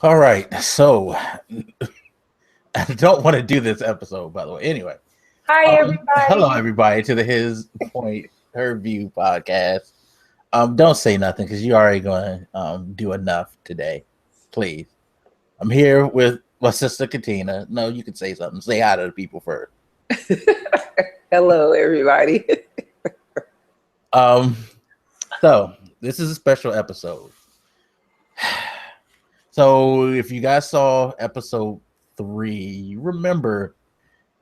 All right. So I don't want to do this episode, by the way. Anyway, Hi, everybody. hello everybody to the His Point Her View podcast. Don't say nothing because you already going to do enough today. Please. I'm here with my sister Katina. No, you can say something. Say hi to the people first. Hello, everybody. So this is a special episode. So if you guys saw episode 3, you remember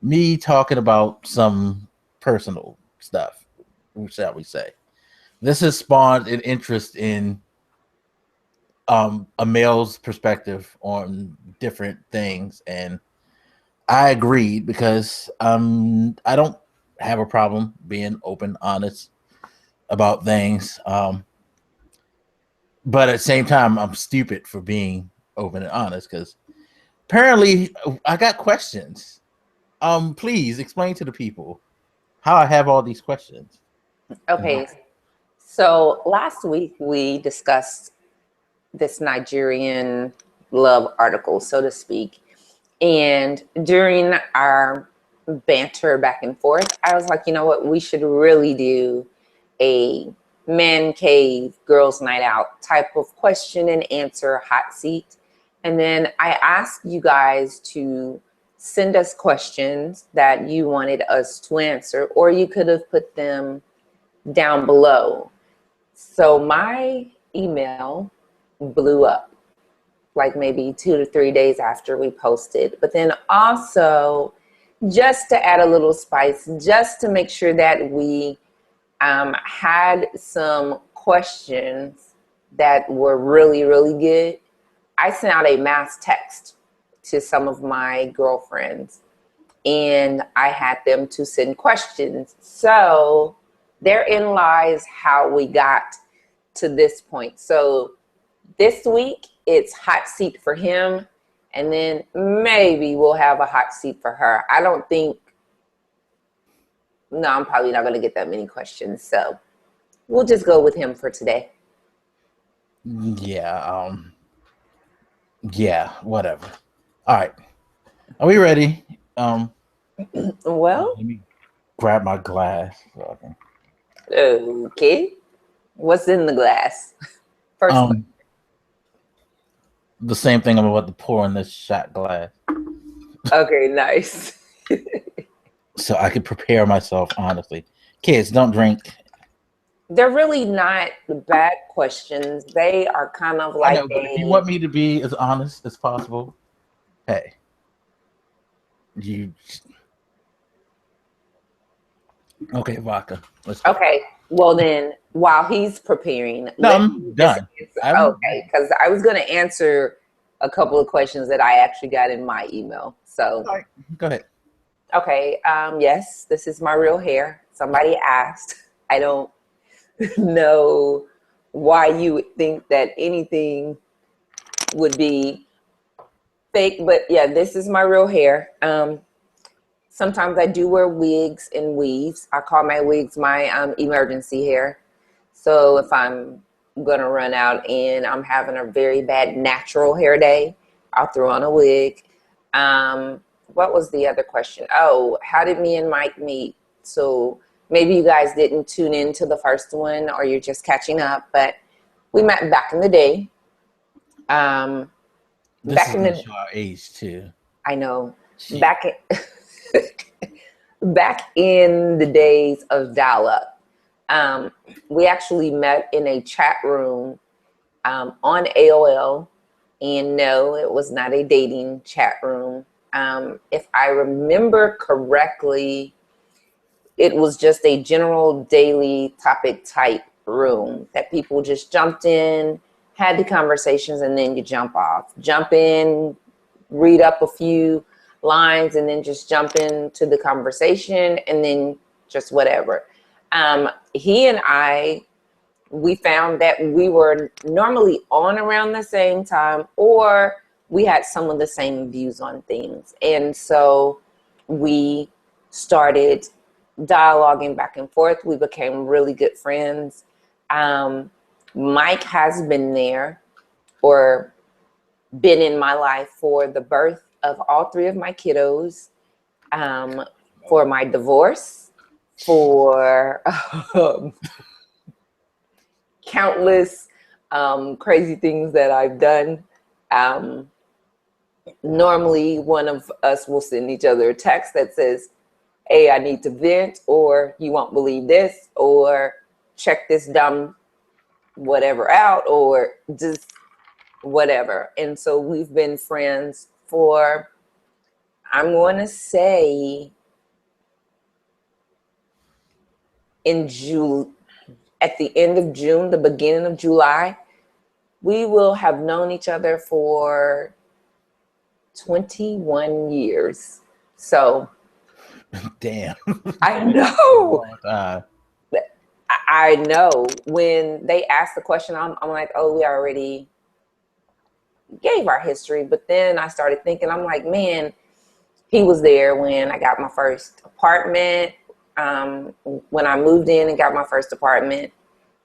me talking about some personal stuff, shall we say. This has spawned an interest in a male's perspective on different things, and I agreed because I don't have a problem being open, honest about things. But at the same time, I'm stupid for being open and honest because apparently I got questions. Please explain to the people how I have all these questions. Okay, so last week we discussed this Nigerian love article, so to speak. And during our banter back and forth, I was like, you know what, we should really do a man cave, girls night out type of question and answer hot seat. And then I asked you guys to send us questions that you wanted us to answer, or you could have put them down below. So my email blew up like maybe 2 to 3 days after we posted. But then also, just to add a little spice, just to make sure that we had some questions that were really, really good, I sent out a mass text to some of my girlfriends, and I had them to send questions. So therein lies how we got to this point. So this week, it's hot seat for him, and then maybe we'll have a hot seat for her. I don't think, no, I'm probably not going to get that many questions. So we'll just go with him for today. Yeah, whatever. All right. Are we ready? Well, let me grab my glass. okay. What's in the glass? First one. The same thing I'm about to pour in this shot glass. Okay, nice. So I can prepare myself, honestly. Kids, don't drink. They're really not bad questions. They are kind of like but if you want me to be as honest as possible, hey, you. Okay, vodka. Okay, well then, while he's preparing, I'm done. Okay, because I was going to answer a couple of questions that I actually got in my email. So, all right, go ahead. Okay, yes, this is my real hair. Somebody asked. I don't know why you would think that anything would be fake, but yeah, this is my real hair. Sometimes I do wear wigs and weaves. I call my wigs my emergency hair. So if I'm gonna run out and I'm having a very bad natural hair day, I'll throw on a wig. What was the other question? Oh, how did me and Mike meet? So maybe you guys didn't tune in to the first one, or you're just catching up, but we met back in the day. This back is in the our age too. I know. Jeez. Back in the days of dial-up, we actually met in a chat room on AOL, and no, it was not a dating chat room. If I remember correctly, it was just a general daily topic type room that people just jumped in, had the conversations, and then you jump off. Jump in, read up a few lines, and then just jump into the conversation, and then just whatever. He and I, we found that we were normally on around the same time, or we had some of the same views on things. And so we started dialoguing back and forth. We became really good friends. Mike has been there, or been in my life for the birth of all three of my kiddos, for my divorce, for countless crazy things that I've done. Normally, one of us will send each other a text that says, hey, I need to vent, or you won't believe this, or check this dumb whatever out, or just whatever. And so we've been friends for, I'm going to say, at the end of June, the beginning of July, we will have known each other for 21 years. So, damn. I know. I know. When they asked the question, I'm like, oh, we already gave our history. But then I started thinking, I'm like, man, he was there when I got my first apartment. When I moved in and got my first apartment,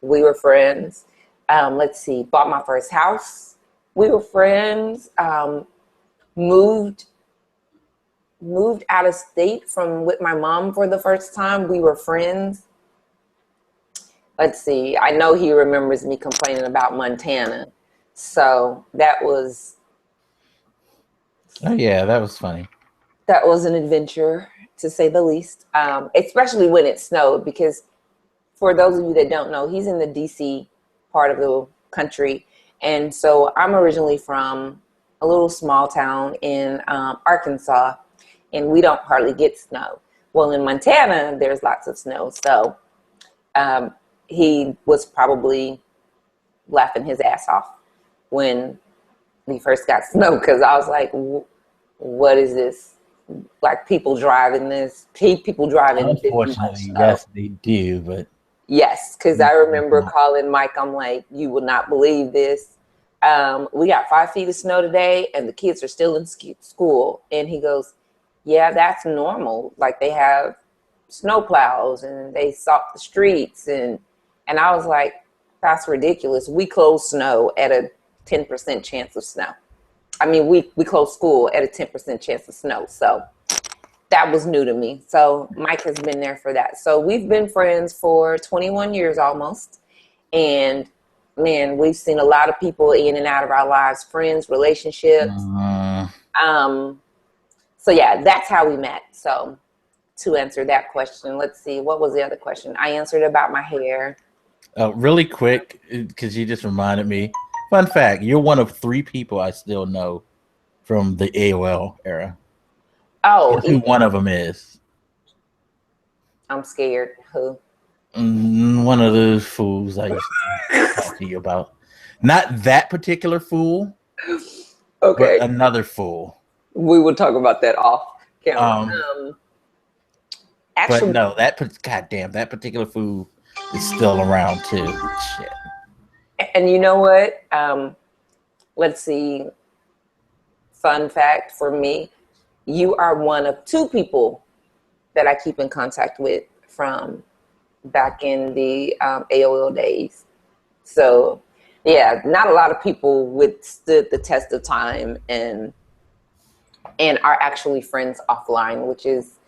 we were friends. Let's see, bought my first house. We were friends. Moved out of state with my mom for the first time. We were friends. Let's see. I know he remembers me complaining about Montana. So that was. Oh yeah, that was funny. That was an adventure, to say the least. Especially when it snowed, because for those of you that don't know, he's in the DC part of the country. And so I'm originally from a little small town in Arkansas, and we don't hardly get snow. Well, in Montana, there's lots of snow. So he was probably laughing his ass off when we first got snow, because I was like, what is this? Like, people driving people driving. Unfortunately, yes, they do, but. Yes, because I remember calling Mike. I'm like, you will not believe this. We got 5 feet of snow today, and the kids are still in school. And he goes, yeah, that's normal. Like, they have snow plows and they salt the streets. And I was like, that's ridiculous. We close snow at a 10% chance of snow. I mean, we close school at a 10% chance of snow. So that was new to me. So Mike has been there for that. So we've been friends for 21 years almost. And man, we've seen a lot of people in and out of our lives, friends, relationships. So yeah, that's how we met. So to answer that question, let's see, what was the other question? I answered about my hair. Really quick, because you just reminded me. Fun fact, you're one of 3 people I still know from the AOL era. Oh, guess who one of them is? I'm scared. Who? One of those fools I used to talk to you about. Not that particular fool. Okay. But another fool. We will talk about that off camera. Actually, but no, that particular fool is still around too. Shit. And you know what? Let's see. Fun fact for me, you are one of 2 people that I keep in contact with from back in the AOL days. So yeah, not a lot of people withstood the test of time and are actually friends offline, which is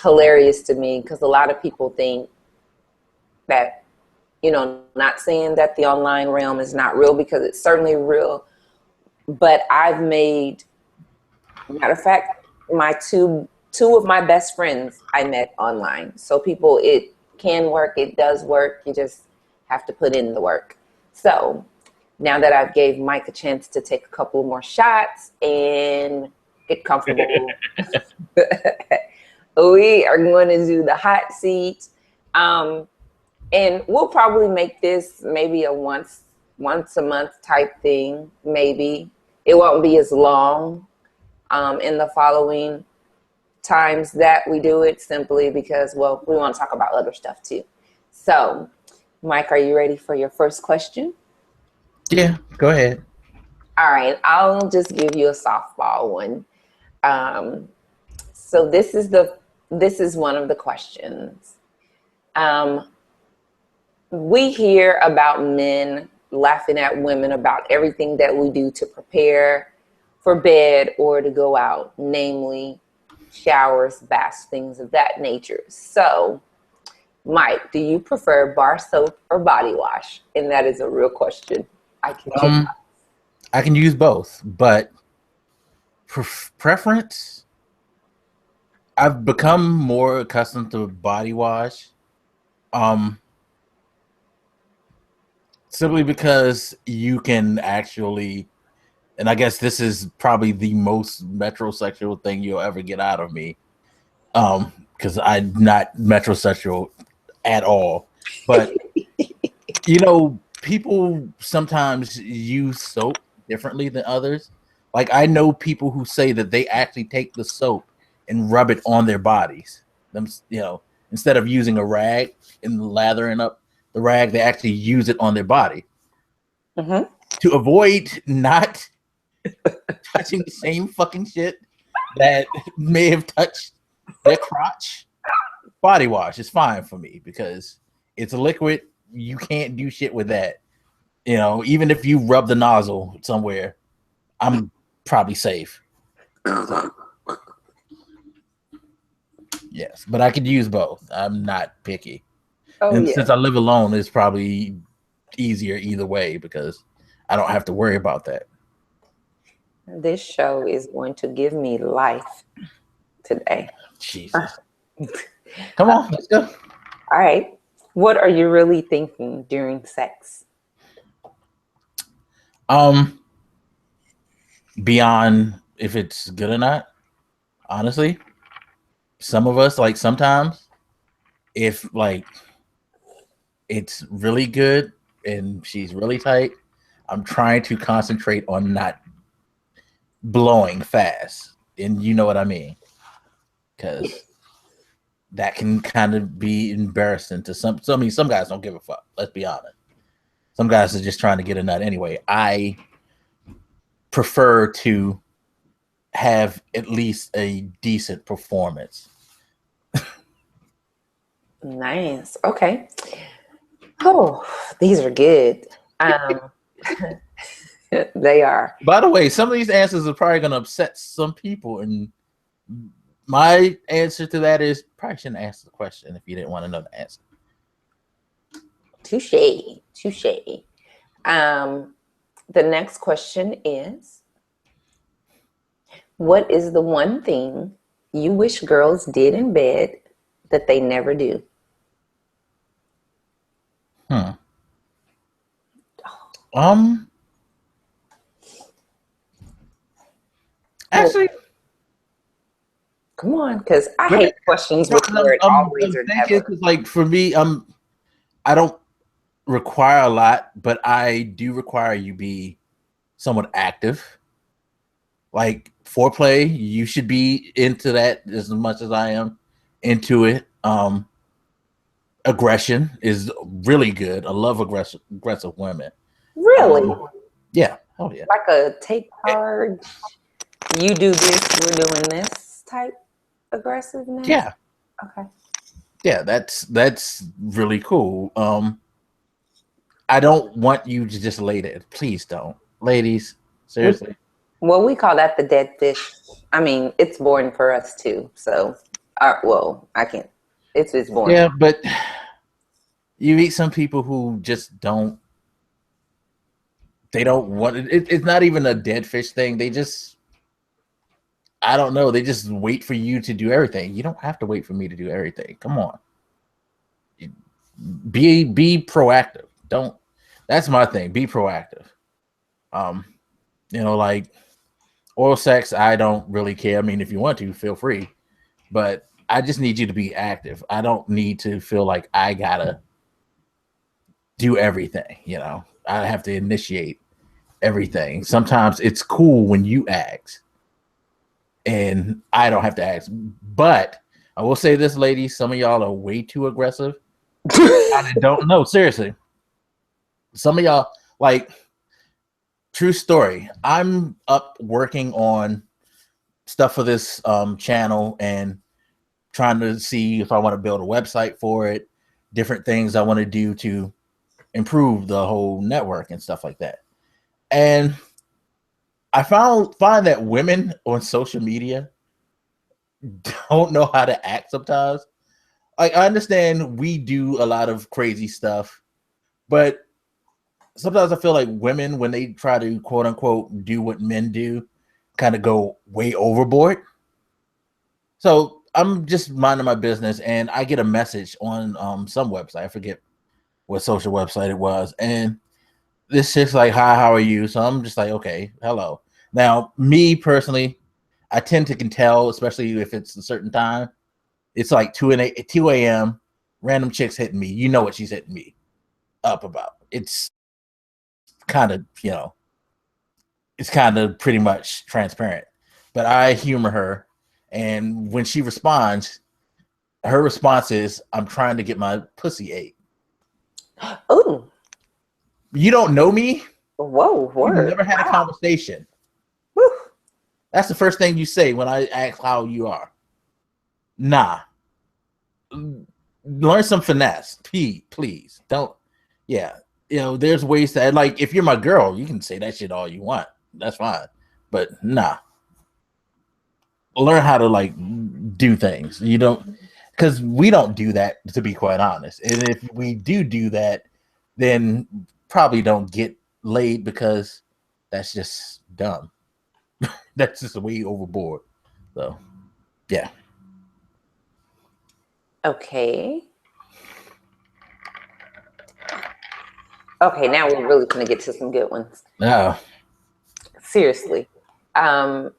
hilarious to me, because a lot of people think that, not saying that the online realm is not real, because it's certainly real, but I've made, matter of fact, my two of my best friends I met online. So people, it can work, it does work, you just have to put in the work. So now that I've gave Mike a chance to take a couple more shots and get comfortable, we are going to do the hot seat. And we'll probably make this maybe a once a month type thing. Maybe it won't be as long in the following times that we do it, simply because, well, we want to talk about other stuff too. So, Mike, are you ready for your first question? Yeah, go ahead. All right, I'll just give you a softball one. So this is one of the questions. We hear about men laughing at women about everything that we do to prepare for bed or to go out, namely showers, baths, things of that nature. So, Mike, do you prefer bar soap or body wash? And that is a real question. I kid you not. I can use both, but preference, I've become more accustomed to body wash. Simply because you can actually, and I guess this is probably the most metrosexual thing you'll ever get out of me. Because I'm not metrosexual at all. But people sometimes use soap differently than others. Like I know people who say that they actually take the soap and rub it on their bodies. Instead of using a rag and lathering up the rag, they actually use it on their body to avoid not touching the same fucking shit that may have touched their crotch. Body wash is fine for me because it's a liquid. You can't do shit with that. Even if you rub the nozzle somewhere, I'm probably safe. Yes, but I could use both. I'm not picky. And since I live alone, it's probably easier either way because I don't have to worry about that. This show is going to give me life today. Jesus. Come on, let's go. All right. What are you really thinking during sex? Beyond if it's good or not, honestly, some of us, like sometimes, if like it's really good and she's really tight, I'm trying to concentrate on not blowing fast. And you know what I mean? Because that can kind of be embarrassing to some. So, I mean, some guys don't give a fuck. Let's be honest. Some guys are just trying to get a nut anyway. I prefer to have at least a decent performance. Nice. Okay. Oh, these are good. They are. By the way, some of these answers are probably going to upset some people, and my answer to that is probably shouldn't ask the question if you didn't want to know the answer. Touche. The next question is, what is the one thing you wish girls did in bed that they never do? Actually, come on, because I hate questions with the word always or never. Like for me, I don't require a lot, but I do require you be somewhat active. Like foreplay, you should be into that as much as I am into it. Aggression is really good. I love aggressive women. Really? Yeah. Oh yeah. Like a take charge. You do this, we're doing this type aggressiveness. Yeah. Okay. Yeah, that's really cool. I don't want you to just lay there. Please don't, ladies. Seriously. Well, we call that the dead fish. I mean, it's boring for us too. So, I can't. It's boring. Yeah, but you meet some people who just don't. They don't want it. It's not even a dead fish thing. They just, I don't know. They just wait for you to do everything. You don't have to wait for me to do everything. Come on. Be proactive. Don't. That's my thing. Be proactive. Like oral sex, I don't really care. I mean, if you want to, feel free. But I just need you to be active. I don't need to feel like I gotta do everything. I have to initiate everything. Sometimes it's cool when you ask, and I don't have to ask. But I will say this, ladies, some of y'all are way too aggressive. I don't know. Seriously. Some of y'all, like, true story. I'm up working on stuff for this channel and trying to see if I want to build a website for it, different things I want to do to improve the whole network and stuff like that. And I find that women on social media don't know how to act sometimes. Like, I understand we do a lot of crazy stuff, but sometimes I feel like women, when they try to quote unquote do what men do, kind of go way overboard. So I'm just minding my business, and I get a message on some website. I forget what social website it was, and this chick's like, "Hi, how are you?" So I'm just like, "Okay, hello." Now, me personally, I tend to can tell, especially if it's a certain time. It's like 2 a.m. Random chicks hitting me. You know what she's hitting me up about. It's kind of, it's kind of pretty much transparent. But I humor her, and when she responds, her response is, "I'm trying to get my pussy ate." Oh, You don't know me. whoa, We've word. never had a Wow. conversation. Whew. That's the first thing you say when I ask how you are. Nah. Learn some finesse. Please. Don't. Yeah. There's ways to, like, if you're my girl, you can say that shit all you want. That's fine. But nah. Learn how to, like, do things. You don't, because we don't do that, to be quite honest. And if we do that, then probably don't get laid, because that's just dumb. That's just way overboard. So, yeah. Okay. Okay, now we're really going to get to some good ones. No. Seriously.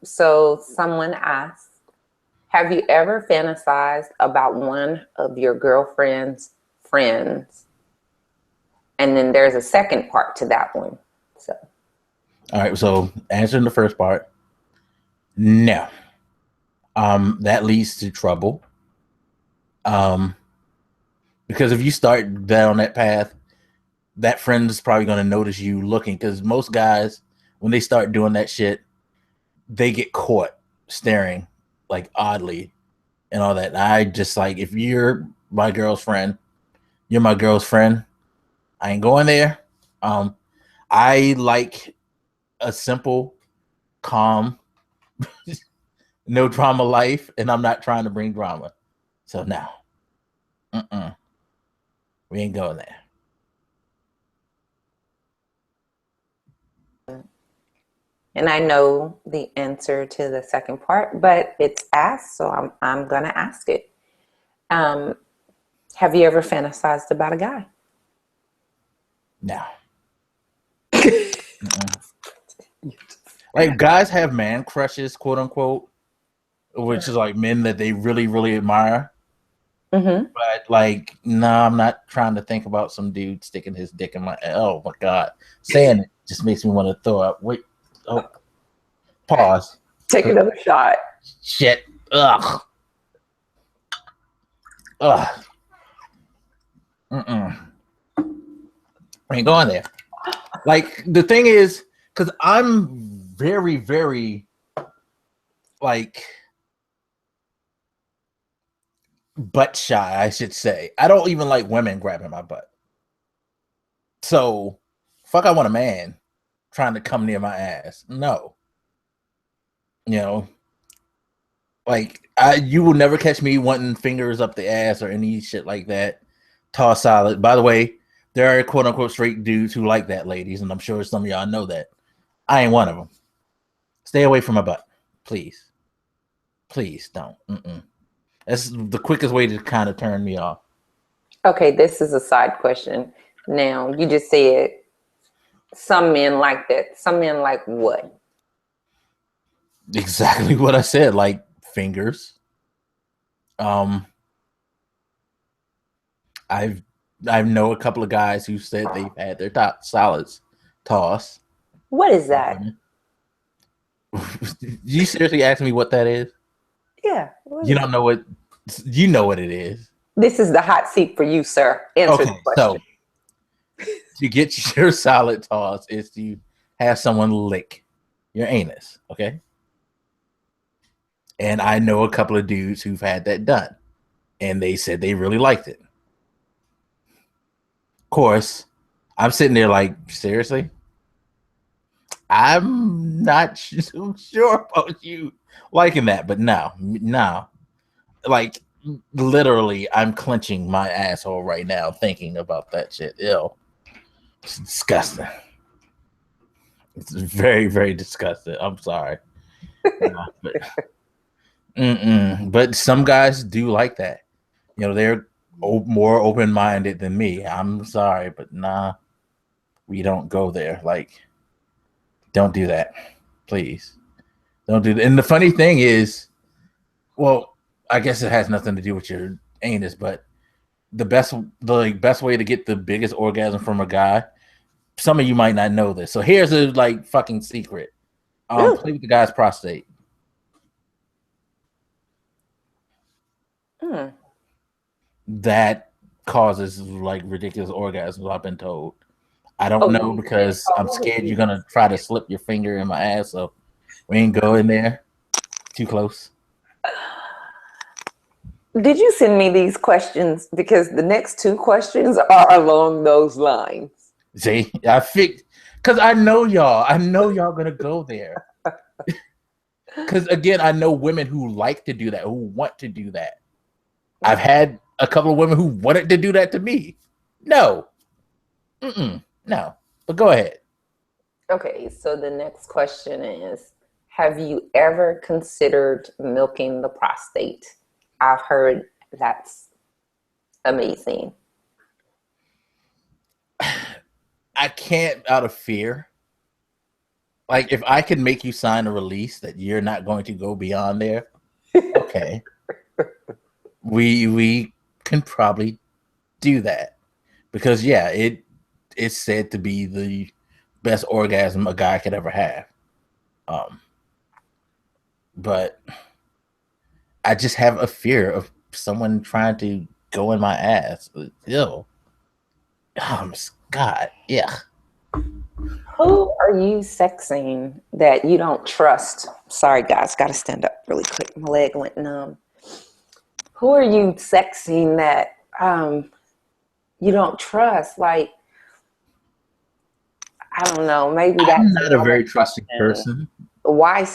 So someone asked, have you ever fantasized about one of your girlfriend's friends? And then there's a second part to that one. So, All right. So, answering the first part, no. That leads to trouble. Because if you start down that path, that friend is probably going to notice you looking. Because most guys, when they start doing that shit, they get caught staring, like, oddly and all that. I just, like, if you're my girl's friend, you're my girl's friend. I ain't going there. I like a simple, calm, no drama life, and I'm not trying to bring drama. So now, we ain't going there. and I know the answer to the second part, but it's asked, so I'm gonna ask it. Have you ever fantasized about a guy? No. Like, guys have man crushes, quote unquote, which is like men that they really, really admire. Mm-hmm. But, like, no, I'm not trying to think about some dude sticking his dick in my. Oh my god, saying it just makes me want to throw up. Wait, pause. Take another shot. Shit. Ugh. I ain't going there. Like, the thing is, because I'm very, very, like, butt shy, I should say. I don't even like women grabbing my butt. So, fuck, I want a man trying to come near my ass. No. Like, you will never catch me wanting fingers up the ass or any shit like that. Toss solid. By the way, there are quote unquote straight dudes who like that, ladies, and I'm sure some of y'all know that. I ain't one of them. Stay away from my butt, please. Please don't. That's the quickest way to kind of turn me off. Okay, this is a side question. Now, you just said some men like that. Some men like what? Exactly what I said, like fingers. I know a couple of guys who said they've had their top solids toss. What is that? You seriously ask me what that is? Yeah. You don't know what. You know what it is. This is the hot seat for you, sir. Answer the question. So to get your solid toss is to have someone lick your anus, okay? And I know a couple of dudes who've had that done, and they said they really liked it. Of course, I'm sitting there like, seriously? I'm not sure about you liking that, but no. Like, literally, I'm clenching my asshole right now thinking about that shit. Ew. It's disgusting. It's very, very disgusting. I'm sorry. But some guys do like that. You know, they're more open-minded than me. I'm sorry, but nah, we don't go there. Like, don't do that. Please. Don't do that. And the funny thing is, well, I guess it has nothing to do with your anus, but the best way to get the biggest orgasm from a guy, some of you might not know this. So here's a like fucking secret. Play with the guy's prostate. That causes like ridiculous orgasms, I've been told. I don't know because I'm scared you're gonna try to slip your finger in my ass, so we ain't go in there too close. Did you send me these questions? Because the next two questions are along those lines. See, I think because I know y'all. I know y'all gonna go there. Because again, I know women who like to do that, who want to do that. I've had a couple of women who wanted to do that to me. No, no. But go ahead. Okay, so the next question is: have you ever considered milking the prostate? I've heard that's amazing. I can't out of fear. Like, if I can make you sign a release that you're not going to go beyond there, okay. we can probably do that. Because yeah, it's said to be the best orgasm a guy could ever have. But I just have a fear of someone trying to go in my ass. Ew. God, yeah. Who are you sexing that you don't trust? Sorry, guys, got to stand up really quick. My leg went numb. Who are you sexing that you don't trust? Like, I don't know. Maybe that's I'm not a very trusting person. Why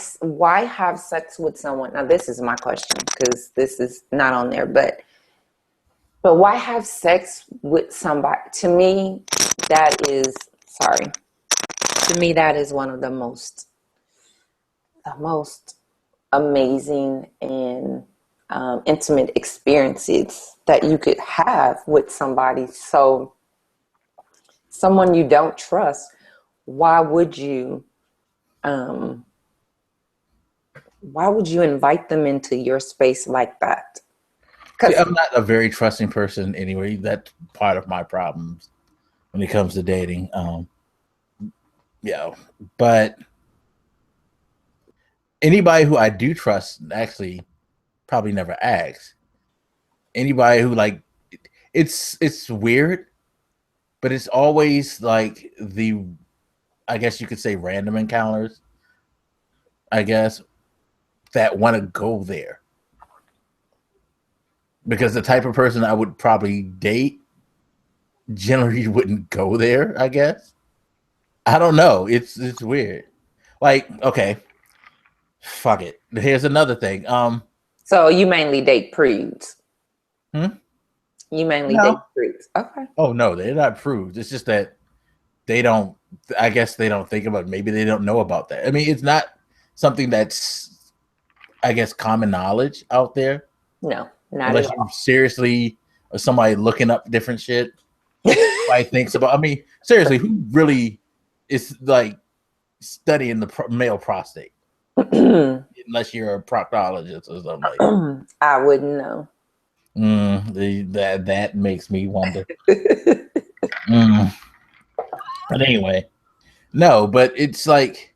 have sex with someone? Now, this is my question because this is not on there. But why have sex with somebody? To me, that is one of the most amazing and intimate experiences that you could have with somebody. So, someone you don't trust, why would you invite them into your space like that? See, I'm not a very trusting person anyway. That's part of my problems when it comes to dating. Yeah, but anybody who I do trust actually probably never asks. Anybody who like it's weird, but it's always like I guess you could say random encounters, I guess, that want to go there. Because the type of person I would probably date generally wouldn't go there, I guess. I don't know. It's weird. Like, okay, fuck it. Here's another thing. So you mainly date prudes? You mainly date prudes? Okay. Oh no, they're not prudes. It's just that they don't. I guess they don't think about it. Maybe they don't know about that. I mean, it's not something that's, I guess, common knowledge out there. No, not unless at you all. seriously or somebody looking up different shit. Nobody thinks about. I mean, seriously, who really is like studying the male prostate? Unless you're a proctologist or something like that. I wouldn't know. That makes me wonder. But anyway, no, but it's like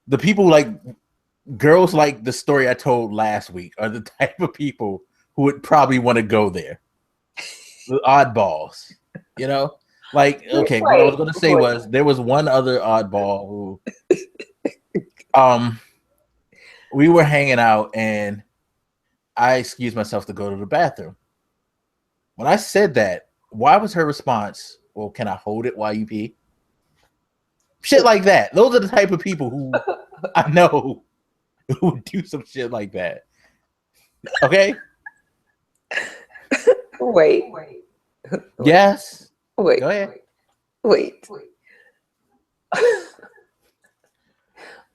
the people like girls like the story I told last week are the type of people who would probably want to go there. The oddballs, you know? Like, okay, what I was gonna say was there was one other oddball who we were hanging out and I excused myself to go to the bathroom. When I said that, why was her response, Well, can I hold it while you pee? Shit like that. Those are the type of people who I know who would do some shit like that. Okay? Wait. Yes. Wait. Go ahead. Wait. What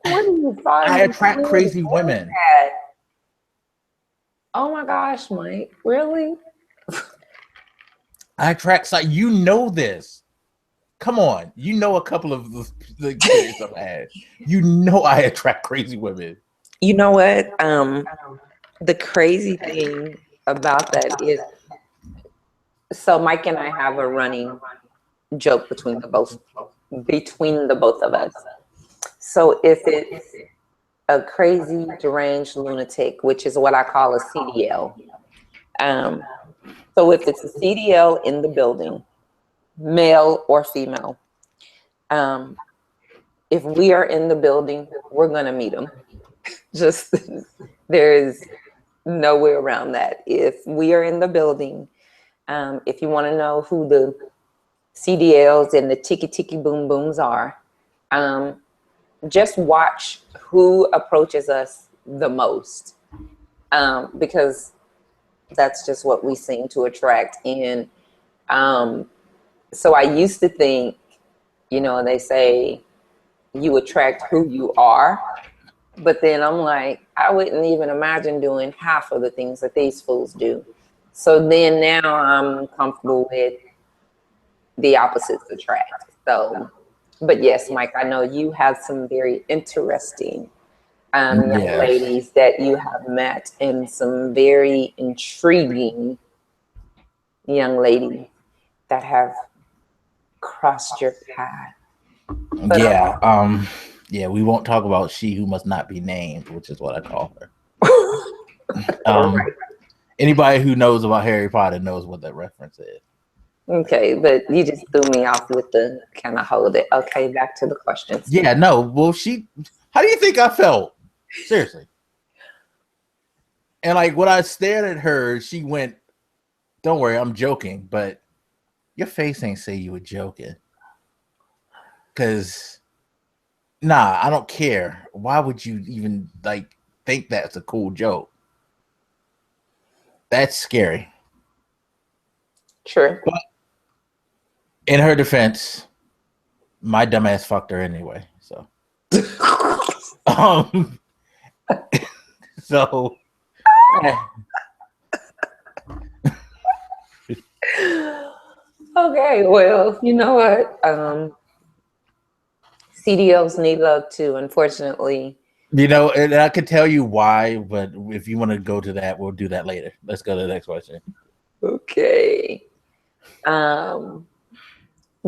are you I attract crazy women. Oh my gosh, Mike. Really? I attract, you know this. Come on. You know a couple of the experience I've had. You know I attract crazy women. You know what? The crazy thing about that is, so Mike and I have a running joke between the both of us. So if it's a crazy, deranged lunatic, which is what I call a CDL. So if it's a CDL in the building, male or female, if we are in the building, we're gonna meet them. Just there is no way around that. If we are in the building, if you want to know who the CDLs and the tiki boom booms are, just watch who approaches us the most, because that's just what we seem to attract. And so I used to think, they say you attract who you are, but then I'm like, I wouldn't even imagine doing half of the things that these fools do. So then now I'm comfortable with the opposites attract. So, but yes, Mike, I know you have some very interesting young ladies that you have met, and some very intriguing young ladies that have crossed your path. But yeah, we won't talk about she who must not be named, which is what I call her. Anybody who knows about Harry Potter knows what that reference is. Okay, but you just threw me off with the "can I hold it?" Okay, back to the questions. Yeah, no. Well, how do you think I felt? Seriously. And like when I stared at her, she went, "Don't worry, I'm joking, but your face ain't say you were joking." Because, nah, I don't care. Why would you even think that's a cool joke? That's scary. True. But in her defense, my dumbass fucked her anyway. So, so. Okay, well, you know what? CDLs need love too, unfortunately. And I could tell you why, but if you want to go to that, we'll do that later. Let's go to the next question. Okay.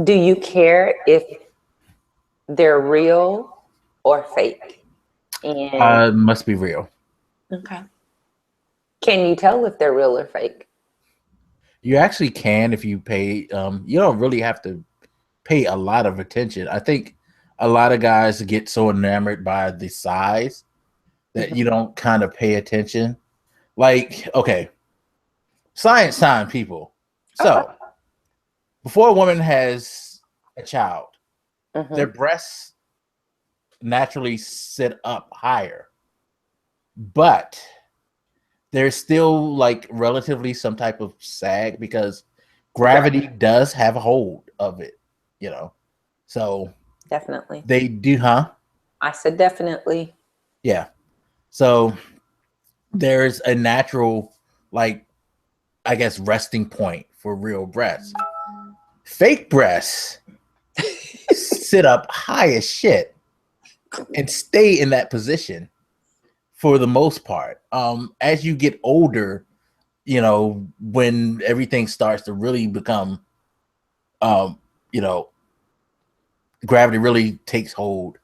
Do you care if they're real or fake? And must be real. Okay. Can you tell if they're real or fake? You actually can if you pay. You don't really have to pay a lot of attention. I think a lot of guys get so enamored by the size that you don't kind of pay attention. Like, okay, science time, people. So, before a woman has a child, their breasts naturally sit up higher, but there's still relatively some type of sag because gravity does have a hold of it, So definitely they do, huh? I said definitely. Yeah. So there's a natural, I guess, resting point for real breasts. Fake breasts sit up high as shit and stay in that position for the most part. As you get older, when everything starts to really become, gravity really takes hold,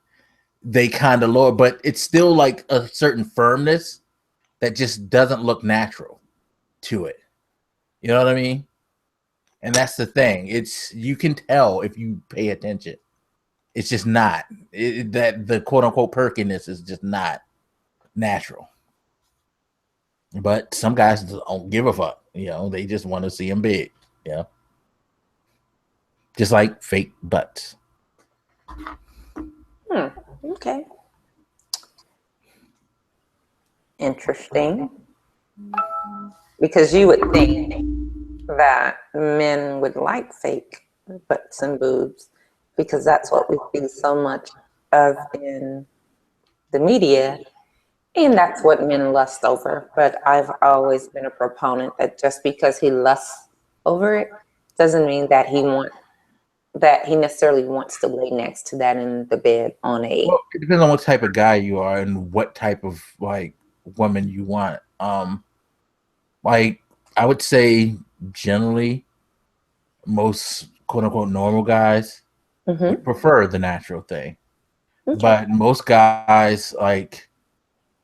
they kind of lower, but it's still like a certain firmness that just doesn't look natural to it. You know what I mean? And that's the thing. You can tell if you pay attention. It's just not that the quote unquote perkiness is just not natural. But some guys don't give a fuck. They just want to see them big. just like fake butts. Okay. Interesting. Because you would think that men would like fake butts and boobs because that's what we see so much of in the media, and that's what men lust over. But I've always been a proponent that just because he lusts over it doesn't mean that he necessarily wants to lay next to that in the bed on a. Well, it depends on what type of guy you are and what type of like woman you want. Like I would say generally most quote unquote normal guys would prefer the natural thing. Okay. But most guys like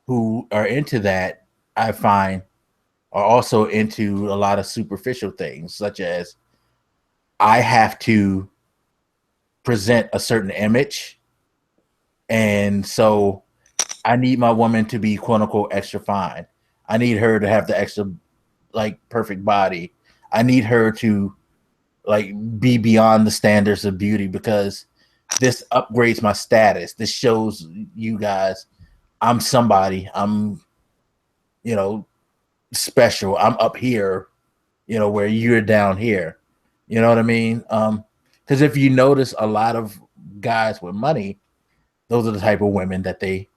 who are into that, I find, are also into a lot of superficial things, such as I have to present a certain image, and so I need my woman to be quote unquote extra fine. I need her to have the extra like perfect body. I need her to like be beyond the standards of beauty because this upgrades my status. This shows you guys I'm somebody. I'm, you know, special. I'm up here, you know, where you're down here. You know what I mean? Because if you notice, a lot of guys with money, those are the type of women that they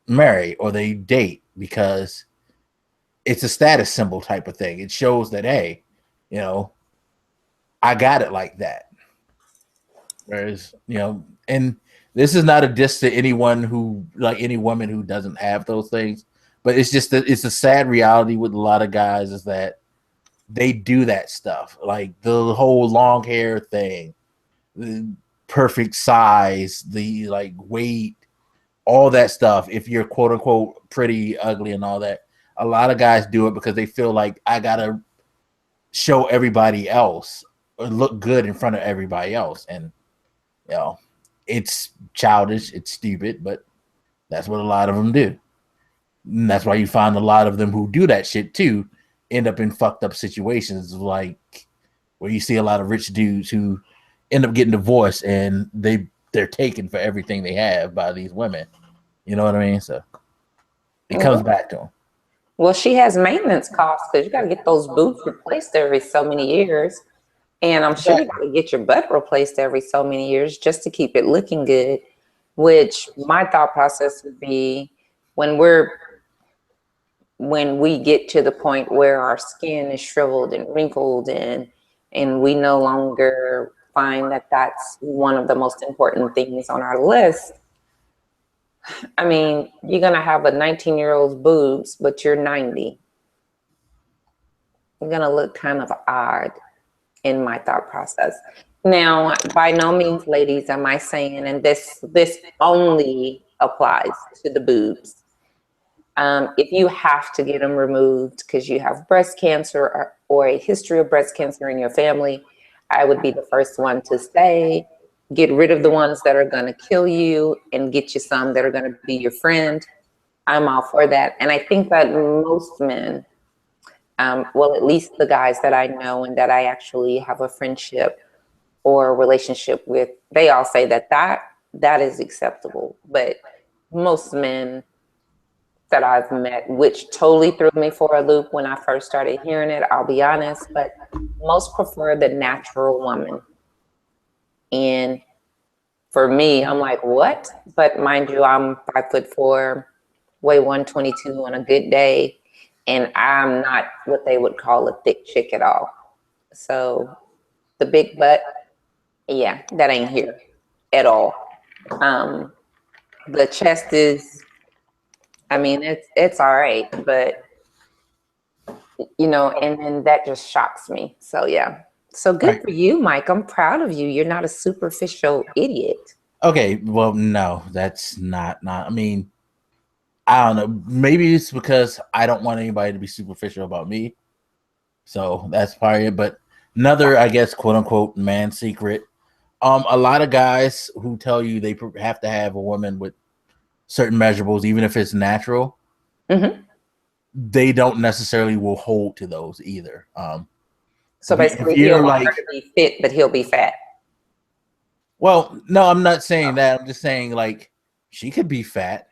marry or they date because it's a status symbol type of thing. It shows that, hey, you know, I got it like that. Whereas, you know, and this is not a diss to anyone who, like any woman who doesn't have those things, but it's just that it's a sad reality with a lot of guys is that they do that stuff, like the whole long hair thing, the perfect size, the like weight, all that stuff. If you're quote unquote pretty, ugly, and all that, a lot of guys do it because they feel like I gotta show everybody else or look good in front of everybody else, and you know, it's childish, it's stupid, but that's what a lot of them do. And that's why you find a lot of them who do that shit too end up in fucked up situations, like where you see a lot of rich dudes who end up getting divorced and they're taken for everything they have by these women. You know what I mean? So it comes back to them. Well, she has maintenance costs because you got to get those boobs replaced every so many years. And I'm sure you got to get your butt replaced every so many years just to keep it looking good, which my thought process would be when we get to the point where our skin is shriveled and wrinkled and we no longer find that that's one of the most important things on our list. I mean, you're going to have a 19-year-old's boobs, but you're 90. You're going to look kind of odd in my thought process. Now, by no means, ladies, am I saying, and this only applies to the boobs. If you have to get them removed because you have breast cancer or a history of breast cancer in your family, I would be the first one to say, get rid of the ones that are going to kill you and get you some that are going to be your friend. I'm all for that. And I think that most men, well, at least the guys that I know and that I actually have a friendship or relationship with, they all say that is acceptable. But most men that I've met, which totally threw me for a loop when I first started hearing it, I'll be honest, but most prefer the natural woman. And for me, I'm like, what? But mind you, I'm 5'4", weigh 122 on a good day, and I'm not what they would call a thick chick at all. So the big butt, yeah, that ain't here at all. The chest is, I mean, it's all right, but you know, and then that just shocks me. So yeah. So good for you, Mike. I'm proud of you. You're not a superficial idiot. Okay, well, no, that's not. I mean, I don't know. Maybe it's because I don't want anybody to be superficial about me. So that's probably it. But another, I guess, quote unquote, man secret. A lot of guys who tell you they have to have a woman with certain measurables, even if it's natural, they don't necessarily will hold to those either. So basically, if he'll you're want her like, to be fit, but he'll be fat. well, no, I'm not saying that. I'm just saying like she could be fat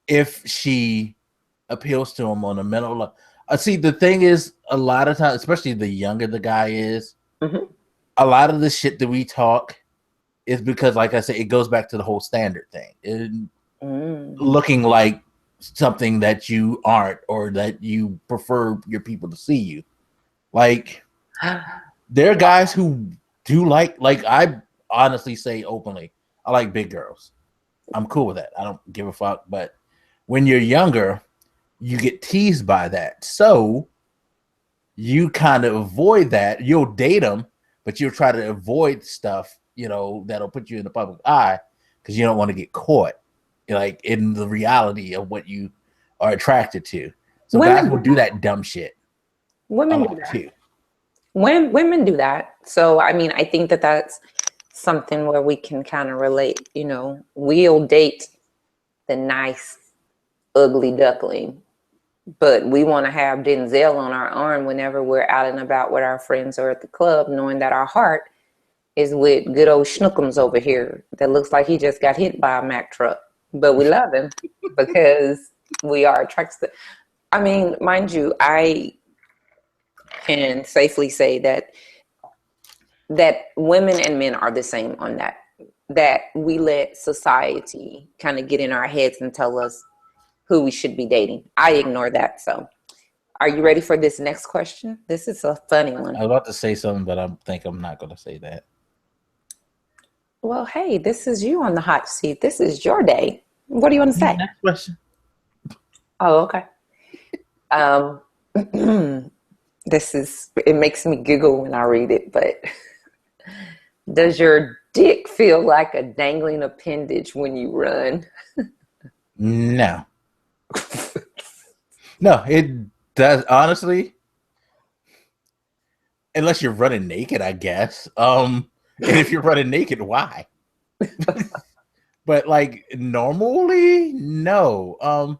if she appeals to him on a mental level. See, the thing is, a lot of times, especially the younger the guy is, a lot of the shit that we talk is because, like I said, it goes back to the whole standard thing. Looking like something that you aren't, or that you prefer your people to see you. Like, there are guys who do like I honestly say openly, I like big girls. I'm cool with that. I don't give a fuck. But when you're younger, you get teased by that. So you kind of avoid that. You'll date them, but you'll try to avoid stuff, that'll put you in the public eye because you don't want to get caught, like in the reality of what you are attracted to. So guys will do that dumb shit. Women do that too. Women do that. So I mean, I think that that's something where we can kind of relate. We'll date the nice, ugly duckling, but we want to have Denzel on our arm whenever we're out and about with our friends or at the club, knowing that our heart is with good old Schnookums over here that looks like he just got hit by a Mack truck. But we love him because we are attracted. I mean, mind you, I can safely say that women and men are the same on that we let society kind of get in our heads and tell us who we should be dating. I ignore that. So are you ready for this next question? This is a funny one. I was about to say something, but I think I'm not going to say that. Well, hey, this is you on the hot seat. This is your day. What do you want to say? Next question. Oh, okay. It makes me giggle when I read it, but does your dick feel like a dangling appendage when you run? No. No, it does, honestly. Unless you're running naked, I guess. And if you're running naked, why? But like normally, no.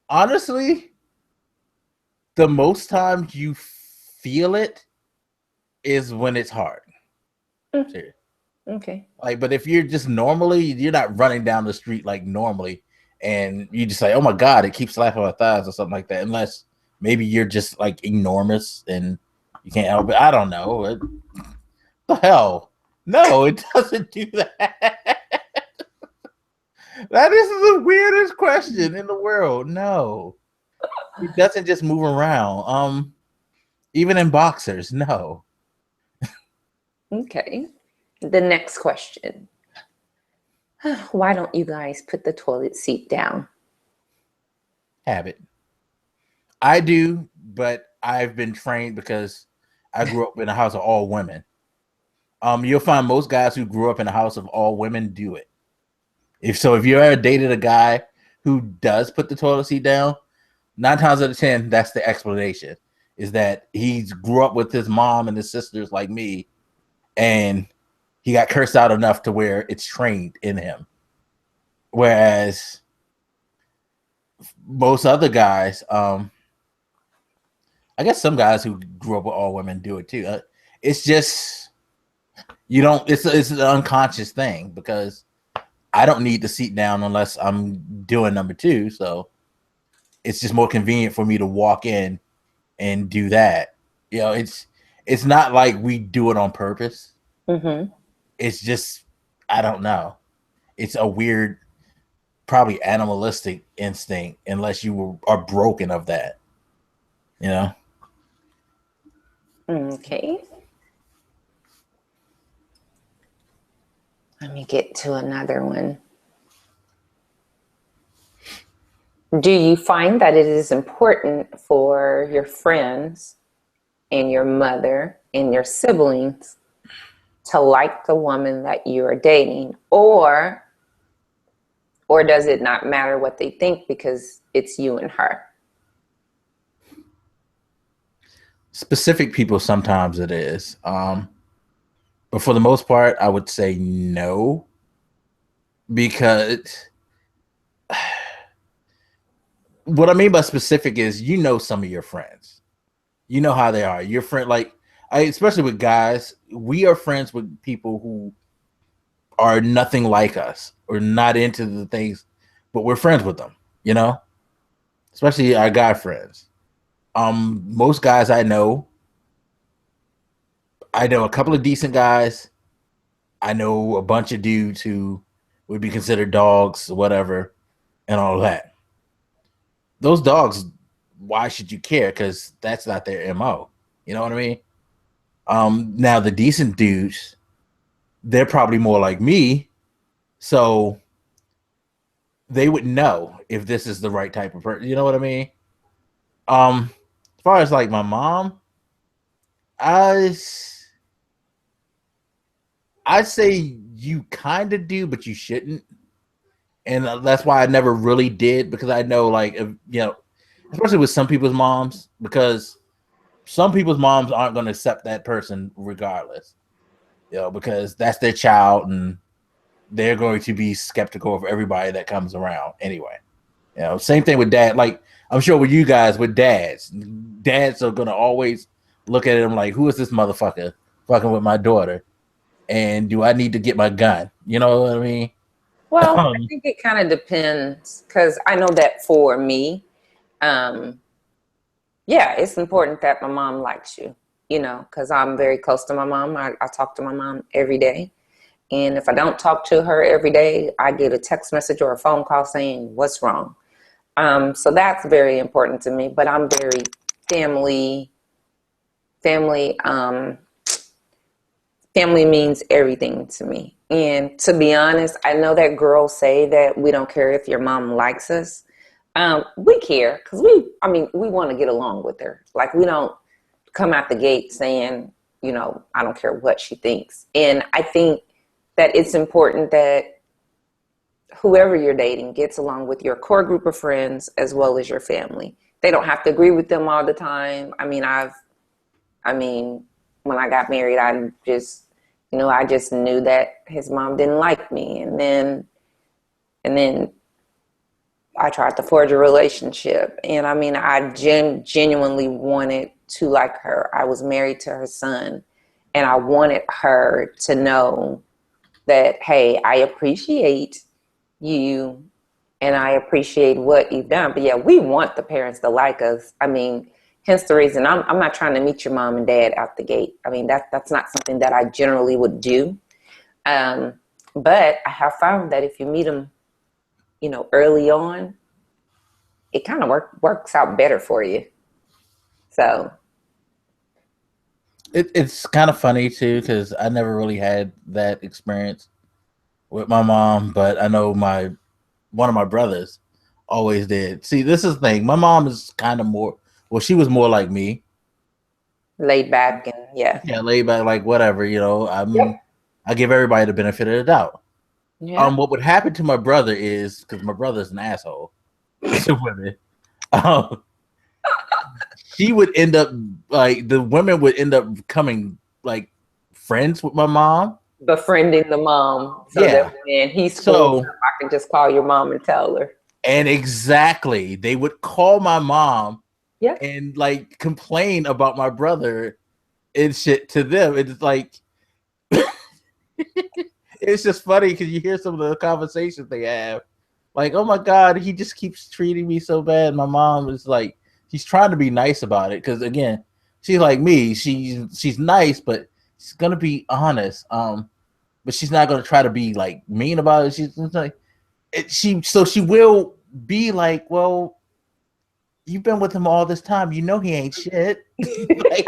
Honestly, the most times you feel it is when it's hard. Seriously. Okay. Like, but if you're just normally, you're not running down the street like normally, and you just say, "Oh my god," it keeps slapping my thighs or something like that. Unless maybe you're just like enormous and you can't help it. I don't know. The hell? No, it doesn't do that. That is the weirdest question in the world. No, it doesn't just move around. Even in boxers, no. Okay. The next question. Why don't you guys put the toilet seat down? Habit. I do, but I've been trained because I grew up in a house of all women. You'll find most guys who grew up in a house of all women do it. If you ever dated a guy who does put the toilet seat down, 9 times out of 10, that's the explanation. Is that he grew up with his mom and his sisters like me, and he got cursed out enough to where it's trained in him. Whereas most other guys, I guess some guys who grew up with all women do it too. It's just it's an unconscious thing because I don't need to sit down unless I'm doing number 2. So it's just more convenient for me to walk in and do that. It's not like we do it on purpose. Mm-hmm. It's just, I don't know. It's a weird, probably animalistic instinct unless you are broken of that. Okay. Let me get to another one. Do you find that it is important for your friends and your mother and your siblings to like the woman that you are dating, or does it not matter what they think because it's you and her? Specific people, sometimes it is. But for the most part, I would say no, because what I mean by specific is, some of your friends, You know how they are. Your friend, like especially with guys, we are friends with people who are nothing like us or not into the things, but we're friends with them. You know, especially our guy friends. Most guys I know a couple of decent guys. I know a bunch of dudes who would be considered dogs, whatever, and all that. Those dogs, why should you care? Because that's not their MO. You know what I mean? Now the decent dudes, they're probably more like me, so they would know if this is the right type of person. You know what I mean? As far as like my mom, I I'd say you kind of do, but you shouldn't, and that's why I never really did because I know like if, especially with some people's moms, because some people's moms aren't going to accept that person regardless, because that's their child and they're going to be skeptical of everybody that comes around anyway. Same thing with dad. Like I'm sure with you guys, with dads are going to always look at him like, who is this motherfucker fucking with my daughter? And do I need to get my gun? You know what I mean? Well, I think it kind of depends because I know that for me, yeah, it's important that my mom likes you, because I'm very close to my mom. I talk to my mom every day. And if I don't talk to her every day, I get a text message or a phone call saying, what's wrong? So that's very important to me. But I'm very family, family means everything to me. And to be honest, I know that girls say that we don't care if your mom likes us. We care because we want to get along with her. Like we don't come out the gate saying, I don't care what she thinks. And I think that it's important that whoever you're dating gets along with your core group of friends as well as your family. They don't have to agree with them all the time. When I got married, I just knew that his mom didn't like me. And then I tried to forge a relationship. And I genuinely wanted to like her. I was married to her son. And I wanted her to know that, hey, I appreciate you and I appreciate what you've done. But yeah, we want the parents to like us. Hence the reason I'm not trying to meet your mom and dad out the gate. That's not something that I generally would do. But I have found that if you meet them, early on, it kind of works out better for you. So it's kind of funny too because I never really had that experience with my mom, but I know one of my brothers always did. See, this is the thing. My mom is kind of more. Well, she was more like me, laid back and yeah, laid back, like whatever. yep. I give everybody the benefit of the doubt. Yeah. What would happen to my brother is because my brother's an asshole to women. She would end up like the women would end up becoming like friends with my mom, befriending the mom, so that when he's schooled up, I can just call your mom and tell her. And exactly, they would call my mom, yeah, and like complain about my brother and shit to them. It's like it's just funny because you hear some of the conversations they have. Like, oh my God, he just keeps treating me so bad. My mom is like, she's trying to be nice about it because again, she's like me. She's nice, but she's gonna be honest. But she's not gonna try to be like mean about it. She's like, she will be like, well, you've been with him all this time. You know he ain't shit. Like,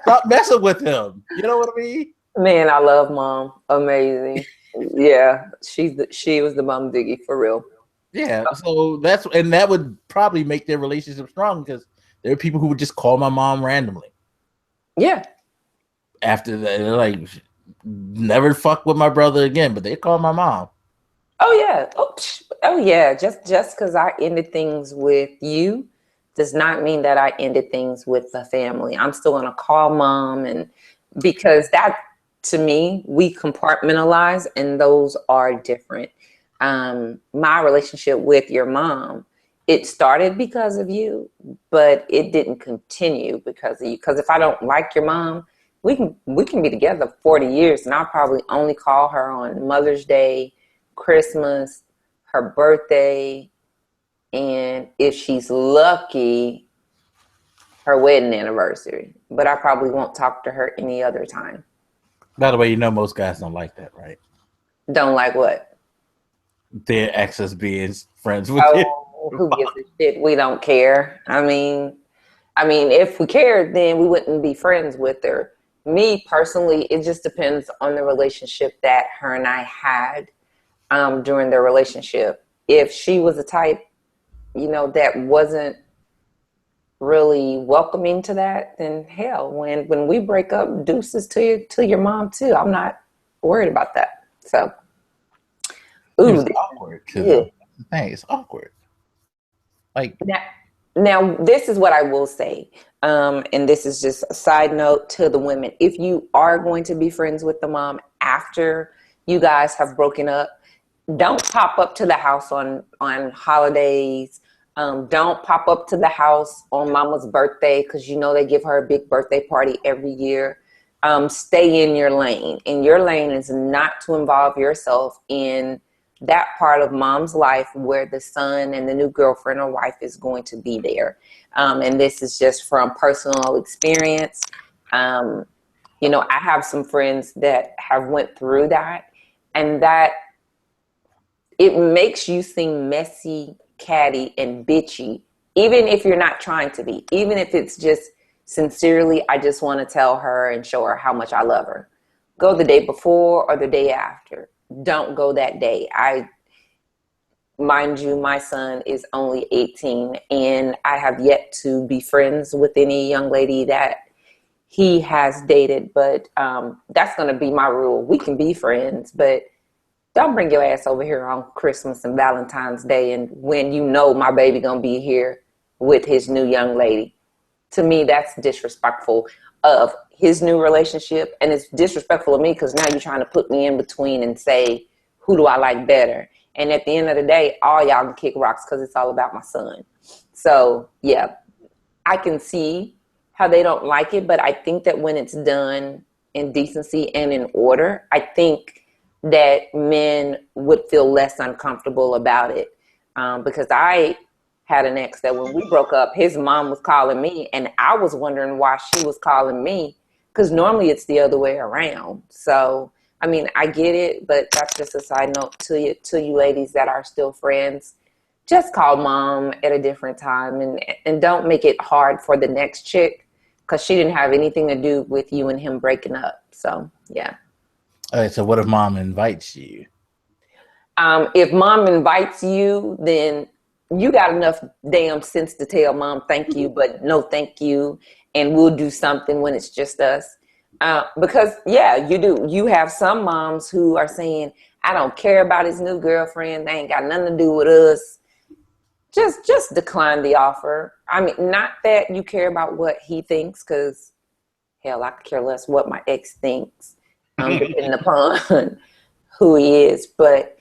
stop messing with him. You know what I mean? Man, I love mom. Amazing. Yeah, she was the mom diggy for real. Yeah, so that would probably make their relationship strong because there are people who would just call my mom randomly. Yeah. After that, they're like, never fuck with my brother again, but they call my mom. Oh yeah. Oh yeah. Just because I ended things with you does not mean that I ended things with the family. I'm still gonna call mom, and because that, to me, we compartmentalize, and those are different. My relationship with your mom it started because of you, but it didn't continue because of you. Because if I don't like your mom, we can be together 40 years and I'll probably only call her on Mother's Day, Christmas, her birthday, and if she's lucky, her wedding anniversary. But I probably won't talk to her any other time. By the way, most guys don't like that, right? Don't like what? Their exes being friends with you. Who gives a shit? We don't care. I mean, if we cared, then we wouldn't be friends with her. Me personally, it just depends on the relationship that her and I had during their relationship. If she was a type, that wasn't really welcoming to that, then hell, when we break up, deuces to your mom too. I'm not worried about that. So, it's awkward too. Yeah. That's the thing. It's awkward. Like now, this is what I will say, and this is just a side note to the women. If you are going to be friends with the mom after you guys have broken up, don't pop up to the house on holidays. Don't pop up to the house on mama's birthday because they give her a big birthday party every year. Stay in your lane. And your lane is not to involve yourself in that part of mom's life where the son and the new girlfriend or wife is going to be there. And this is just from personal experience. I have some friends that have went through that, and that it makes you seem messy, catty, and bitchy, even if you're not trying to be, even if it's just sincerely, I just want to tell her and show her how much I love her. Go the day before or the day after. Don't go that day. Mind you, my son is only 18 and I have yet to be friends with any young lady that he has dated, but that's going to be my rule. We can be friends, but don't bring your ass over here on Christmas and Valentine's Day and when my baby gonna be here with his new young lady. To me, that's disrespectful of his new relationship, and it's disrespectful of me because now you're trying to put me in between and say, who do I like better? And at the end of the day, all y'all can kick rocks because it's all about my son. So, yeah, I can see how they don't like it, but I think that when it's done in decency and in order, I think that men would feel less uncomfortable about it. Because I had an ex that when we broke up, his mom was calling me and I was wondering why she was calling me because normally it's the other way around. So, I get it, but that's just a side note to you ladies that are still friends. Just call mom at a different time and don't make it hard for the next chick because she didn't have anything to do with you and him breaking up. So, yeah. All right, so what if mom invites you? If mom invites you, then you got enough damn sense to tell mom thank you, but no thank you, and we'll do something when it's just us. Because, yeah, you do. You have some moms who are saying, I don't care about his new girlfriend. They ain't got nothing to do with us. Just decline the offer. Not that you care about what he thinks, because, hell, I could care less what my ex thinks. Depending upon who he is, but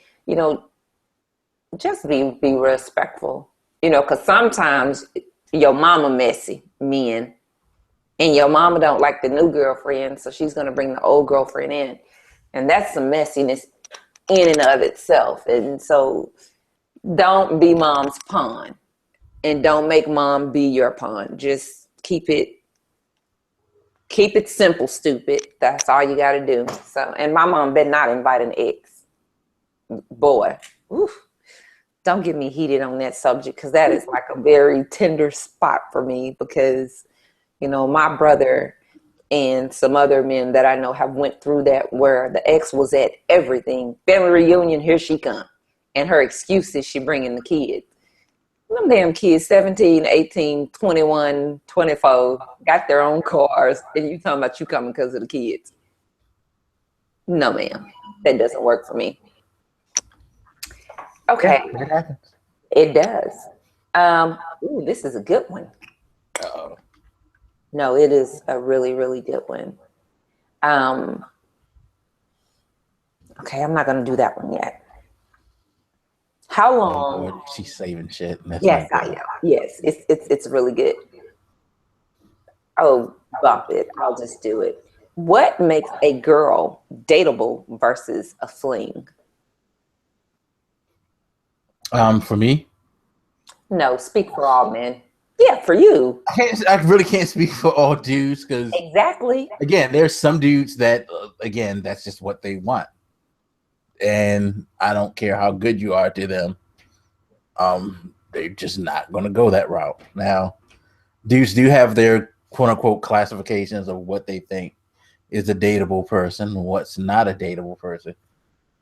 just be respectful, because sometimes your mama messy, men, and your mama don't like the new girlfriend, so she's gonna bring the old girlfriend in, and that's some messiness in and of itself. And so don't be mom's pawn, and don't make mom be your pawn. Just keep it simple, stupid. That's all you got to do. So, and my mom better not invite an ex. Boy, oof, don't get me heated on that subject because that is like a very tender spot for me because, my brother and some other men that I know have went through that where the ex was at everything. Family reunion, here she come. And her excuse is she bringing the kids. Them damn kids, 17, 18, 21, 24, got their own cars, and you talking about you coming because of the kids. No, ma'am. That doesn't work for me. Okay. Yeah, it happens. It does. Ooh, this is a good one. Uh-oh. No, it is a really, really good one. Okay, I'm not going to do that one yet. How Oh long? Lord, she's saving shit. And that's Yes, not I good. am. Yes, it's really good. Oh, bump it. I'll just do it. What makes a girl dateable versus a fling? For me, No, speak for all men. Yeah, for you. I really can't speak for all dudes because Exactly. again, there's some dudes that again, that's just what they want, and I don't care how good you are to them. They're just not going to go that route. Now, dudes do have their quote unquote classifications of what they think is a dateable person, what's not a dateable person.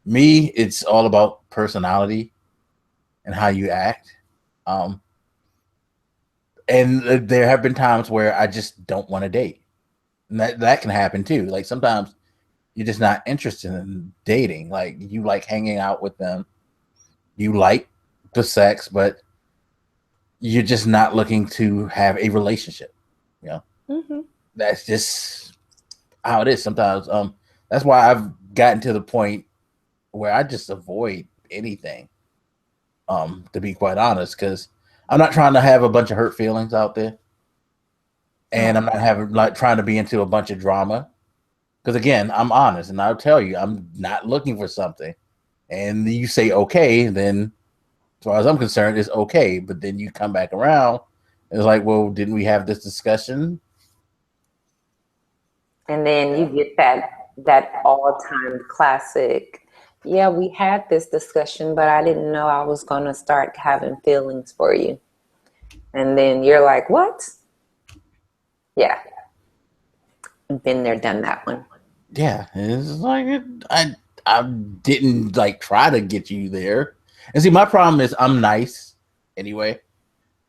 Me, it's all about personality and how you act. Um, and there have been times where I just don't want to date, and that can happen too. Like sometimes you're just not interested in dating. Like you like hanging out with them, you like the sex, but you're just not looking to have a relationship. You know, Hmm. that's just how it is sometimes. That's why I've gotten to the point where I just avoid anything. To be quite honest, because I'm not trying to have a bunch of hurt feelings out there, and I'm not having like trying to be into a bunch of drama. Because again, I'm honest, and I'll tell you, I'm not looking for something. And you say okay, then as far as I'm concerned, it's okay. But then you come back around, it's like, well, didn't we have this discussion? And then you get that all-time classic. Yeah, we had this discussion, but I didn't know I was going to start having feelings for you. And then you're like, "What?" Yeah, been there, done that one. Yeah, it's like I didn't like try to get you there. And see, my problem is I'm nice anyway.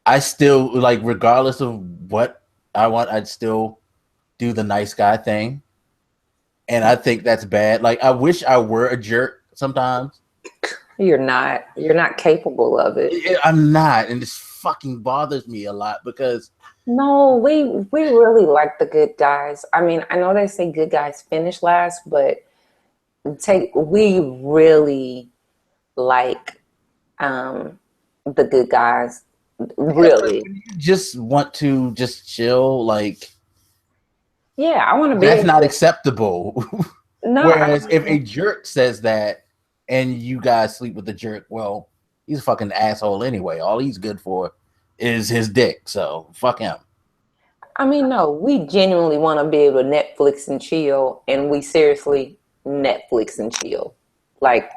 I still like, regardless of what I want, I'd still do the nice guy thing. And I think that's bad. Like, I wish I were a jerk sometimes. You're not. You're not capable of it. I'm not, and this fucking bothers me a lot because No, we really like the good guys. I mean, I know they say good guys finish last, but we really like the good guys. yeah, but Really. when you just want to just chill, like Yeah, I want to be that's able not to. acceptable. No, Whereas if a jerk says that and you guys sleep with the jerk, well, he's a fucking asshole anyway. All he's good for is his dick. So fuck him. I mean, no, we genuinely want to be able to Netflix and chill, and we seriously Netflix and chill. Like,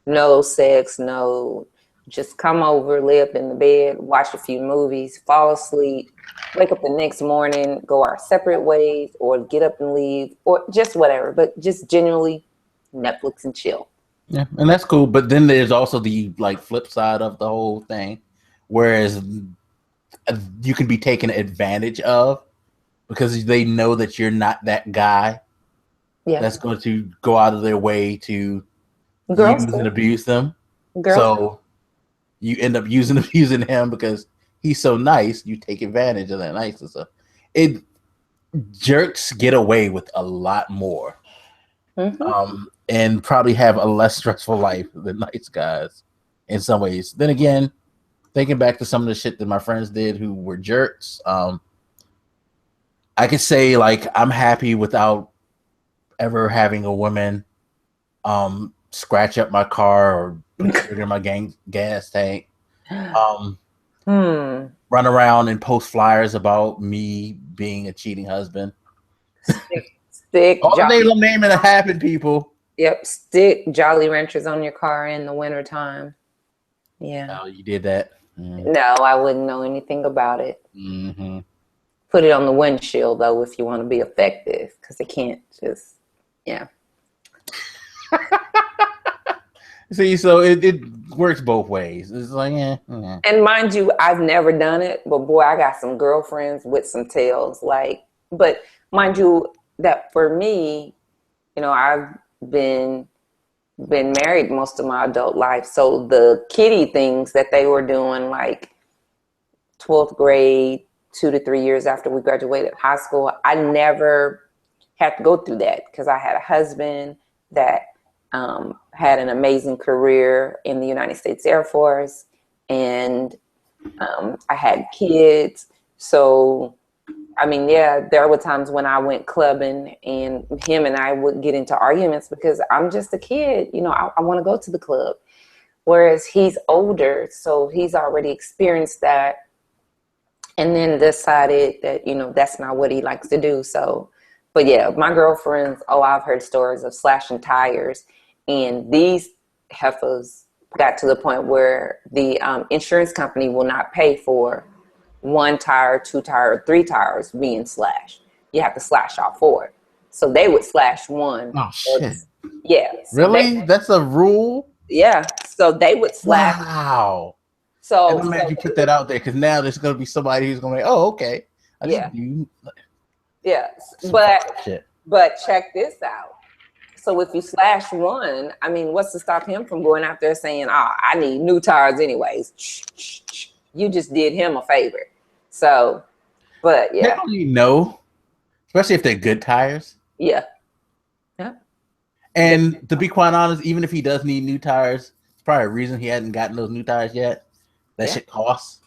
no sex, no, just come over, lay up in the bed, watch a few movies, fall asleep, wake up the next morning, go our separate ways, or get up and leave, or just whatever. But just genuinely Netflix and chill. Yeah, and that's cool. But then there's also the like flip side of the whole thing, whereas you can be taken advantage of because they know that you're not that guy Yeah, that's going to go out of their way to girls, use and abuse them. girls. So you end up abusing him because he's so nice. You take advantage of that niceness. So it jerks get away with a lot more, Mm-hmm. and probably have a less stressful life than nice guys in some ways. Then again, thinking back to some of the shit that my friends did who were jerks, I could say like I'm happy without ever having a woman scratch up my car or put sugar in my gas tank. Um, Hmm. Run around and post flyers about me being a cheating husband. Stick All the names Jolly. I'm naming have happened, people. Yep, stick Jolly Ranchers on your car in the wintertime. Yeah. Oh, you did that. Mm-hmm. No, I wouldn't know anything about it. Mm-hmm. Put it on the windshield though if you want to be effective, because it can't just, yeah. See, so it works both ways. It's like, And mind you, I've never done it, but boy, I got some girlfriends with some tails. Like, but mind you, that for me, I've been married most of my adult life, so the kiddie things that they were doing, like 12th grade, 2 to 3 years after we graduated high school, I never had to go through that because I had a husband that had an amazing career in the United States Air Force, and I had kids. So, I mean, yeah, there were times when I went clubbing and him and I would get into arguments because I'm just a kid. You know, I want to go to the club. Whereas he's older, so he's already experienced that and then decided that, you know, that's not what he likes to do. So, but yeah, my girlfriends, I've heard stories of slashing tires. And these heifers got to the point where the insurance company will not pay for one tire, two tire, or three tires being slashed. You have to slash all four. So they would slash one. Oh shit! Yeah. So really? That's a rule? Yeah. So they would slash. Wow. So and I'm glad you put that out there because now there's going to be somebody who's going to be, oh, okay. Yeah. Shit. But check this out. So if you slash one, I mean, what's to stop him from going out there saying, I need new tires anyways? You just did him a favor. So, but yeah. How do you know? Especially if they're good tires. Yeah. And to be quite honest, even if he does need new tires, it's probably a reason he hasn't gotten those new tires yet. That shit costs.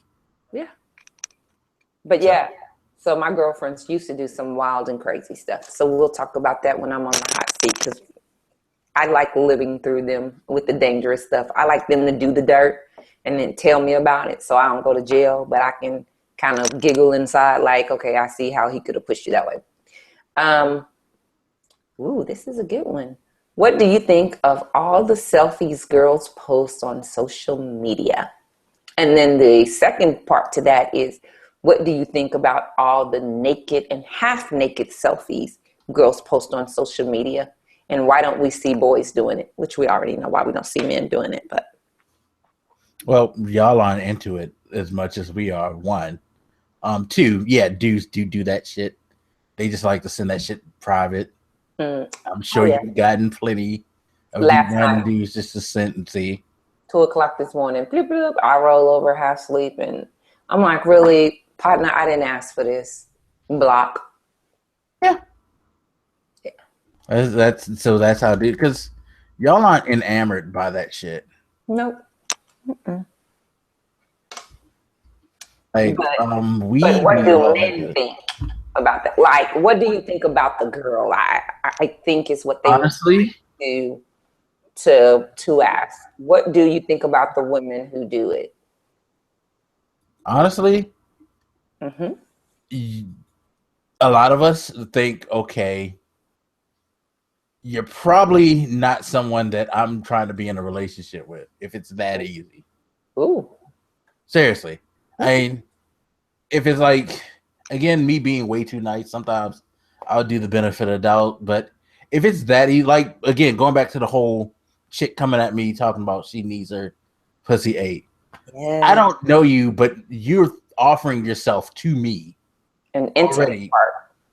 Yeah. But yeah. So my girlfriends used to do some wild and crazy stuff. So we'll talk about that when I'm on the hot seat because I like living through them with the dangerous stuff. I like them to do the dirt and then tell me about it so I don't go to jail, but I can kind of giggle inside like, okay, I see how he could have pushed you that way. This is a good one. What do you think of all the selfies girls post on social media? And then the second part to that is, what do you think about all the naked and half-naked selfies girls post on social media? And why don't we see boys doing it? Which we already know why we don't see men doing it. But well, y'all aren't into it as much as we are. One, two, yeah, dudes do that shit. They just like to send that shit private. I'm sure you've gotten plenty of random dudes just to send and see. 2:00 this morning, bloop, bloop, I roll over half asleep, and I'm like, really, partner, I didn't ask for this. Block. Yeah. That's how it is, because y'all aren't enamored by that shit. Nope. Like, but what do men think about that? Like, what do you think about the girl? I think is what they honestly do to ask. What do you think about the women who do it? Honestly, a lot of us think, okay, you're probably not someone that I'm trying to be in a relationship with if it's that easy. Ooh. Seriously. I mean, if it's like, again, me being way too nice, sometimes I'll do the benefit of the doubt. But if it's that easy, like, again, going back to the whole chick coming at me talking about she needs her pussy ate. Yeah. I don't know you, but you're offering yourself to me. An intimate part.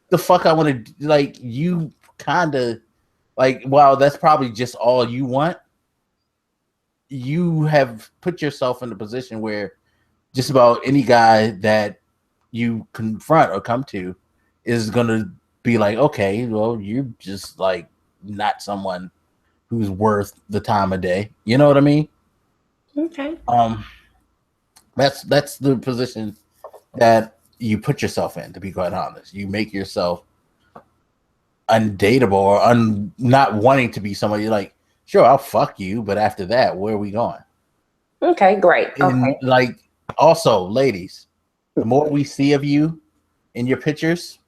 The fuck I want to, like, you kind of, like, wow, that's probably just all you want. You have put yourself in a position where just about any guy that you confront or come to is going to be like, okay, well, you're just like not someone who's worth the time of day. You know what I mean? Okay. That's the position that you put yourself in, to be quite honest. You make yourself undateable or not wanting to be somebody like, sure, I'll fuck you, but after that, where are we going? Okay, great. And like, also, ladies, the more we see of you in your pictures,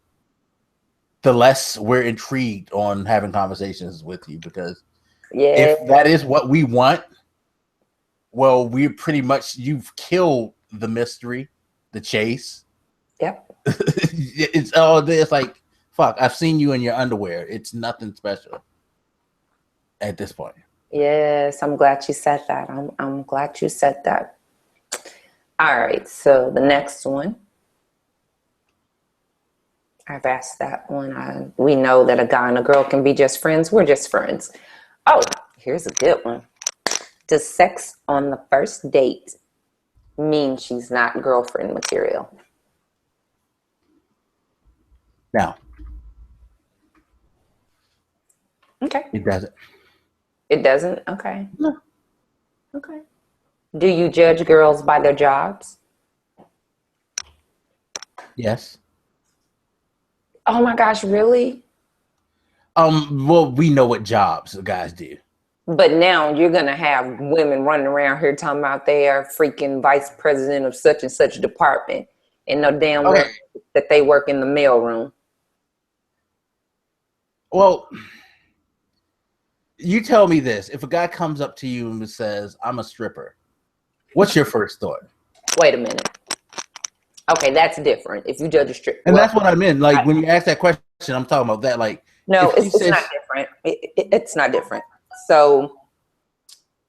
the less we're intrigued on having conversations with you, because if that is what we want, well, we're pretty much, you've killed the mystery, the chase. Yep. It's like, fuck, I've seen you in your underwear. It's nothing special at this point. Yes, I'm glad you said that. I'm glad you said that. All right, so the next one. I've asked that one. We know that a guy and a girl can be just friends. We're just friends. Oh, here's a good one. Does sex on the first date mean she's not girlfriend material? No. Okay. It doesn't. It doesn't? Okay. No. Okay. Do you judge girls by their jobs? Yes. Oh my gosh, really? Well, we know what jobs the guys do. But now you're gonna have women running around here talking about they are freaking vice president of such and such department, and no damn well Okay. that they work in the mailroom. Well, you tell me this: if a guy comes up to you and says, "I'm a stripper," what's your first thought? Wait a minute. Okay, that's different. If you judge a strip, And well, that's what I meant. Like when you ask that question, I'm talking about that. Like no, if she it's not says, different. It's not different. So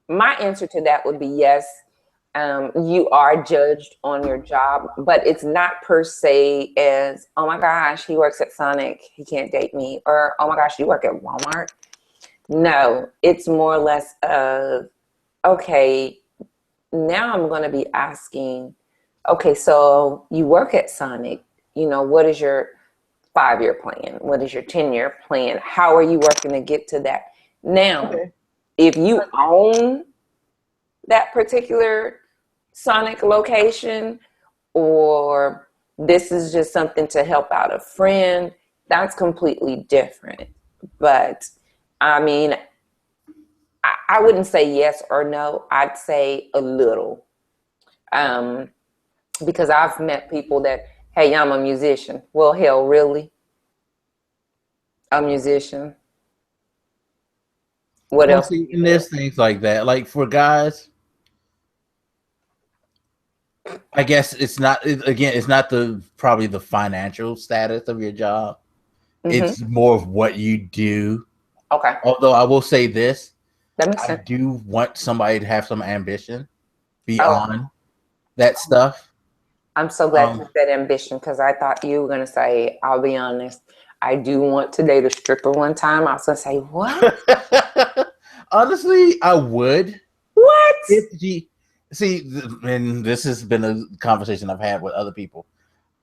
my answer to that would be yes. You are judged on your job, but it's not per se as, oh my gosh, he works at Sonic, he can't date me, or oh my gosh, you work at Walmart. No, it's more or less of, okay, now I'm going to be asking, okay, so you work at Sonic, what is your 5-year plan? What is your 10-year plan? How are you working to get to that? Now, okay, if you own that particular Sonic location, or this is just something to help out a friend, that's completely different. But I mean, I wouldn't say yes or no. I'd say a little. Because I've met people that, hey, I'm a musician. Well, hell, really? A musician? What well, else do see, you and do? there's things like that. Like for guys, I guess it's not. Again, it's not probably the financial status of your job. Mm-hmm. It's more of what you do. Okay, Although I will say this, that makes I sense. do want somebody to have some ambition Oh, beyond that stuff. I'm so glad you said ambition, because I thought you were going to say, I'll be honest, I do want to date a stripper one time. I was going to say, what? Honestly, I would. What? If she see, and this has been a conversation I've had with other people.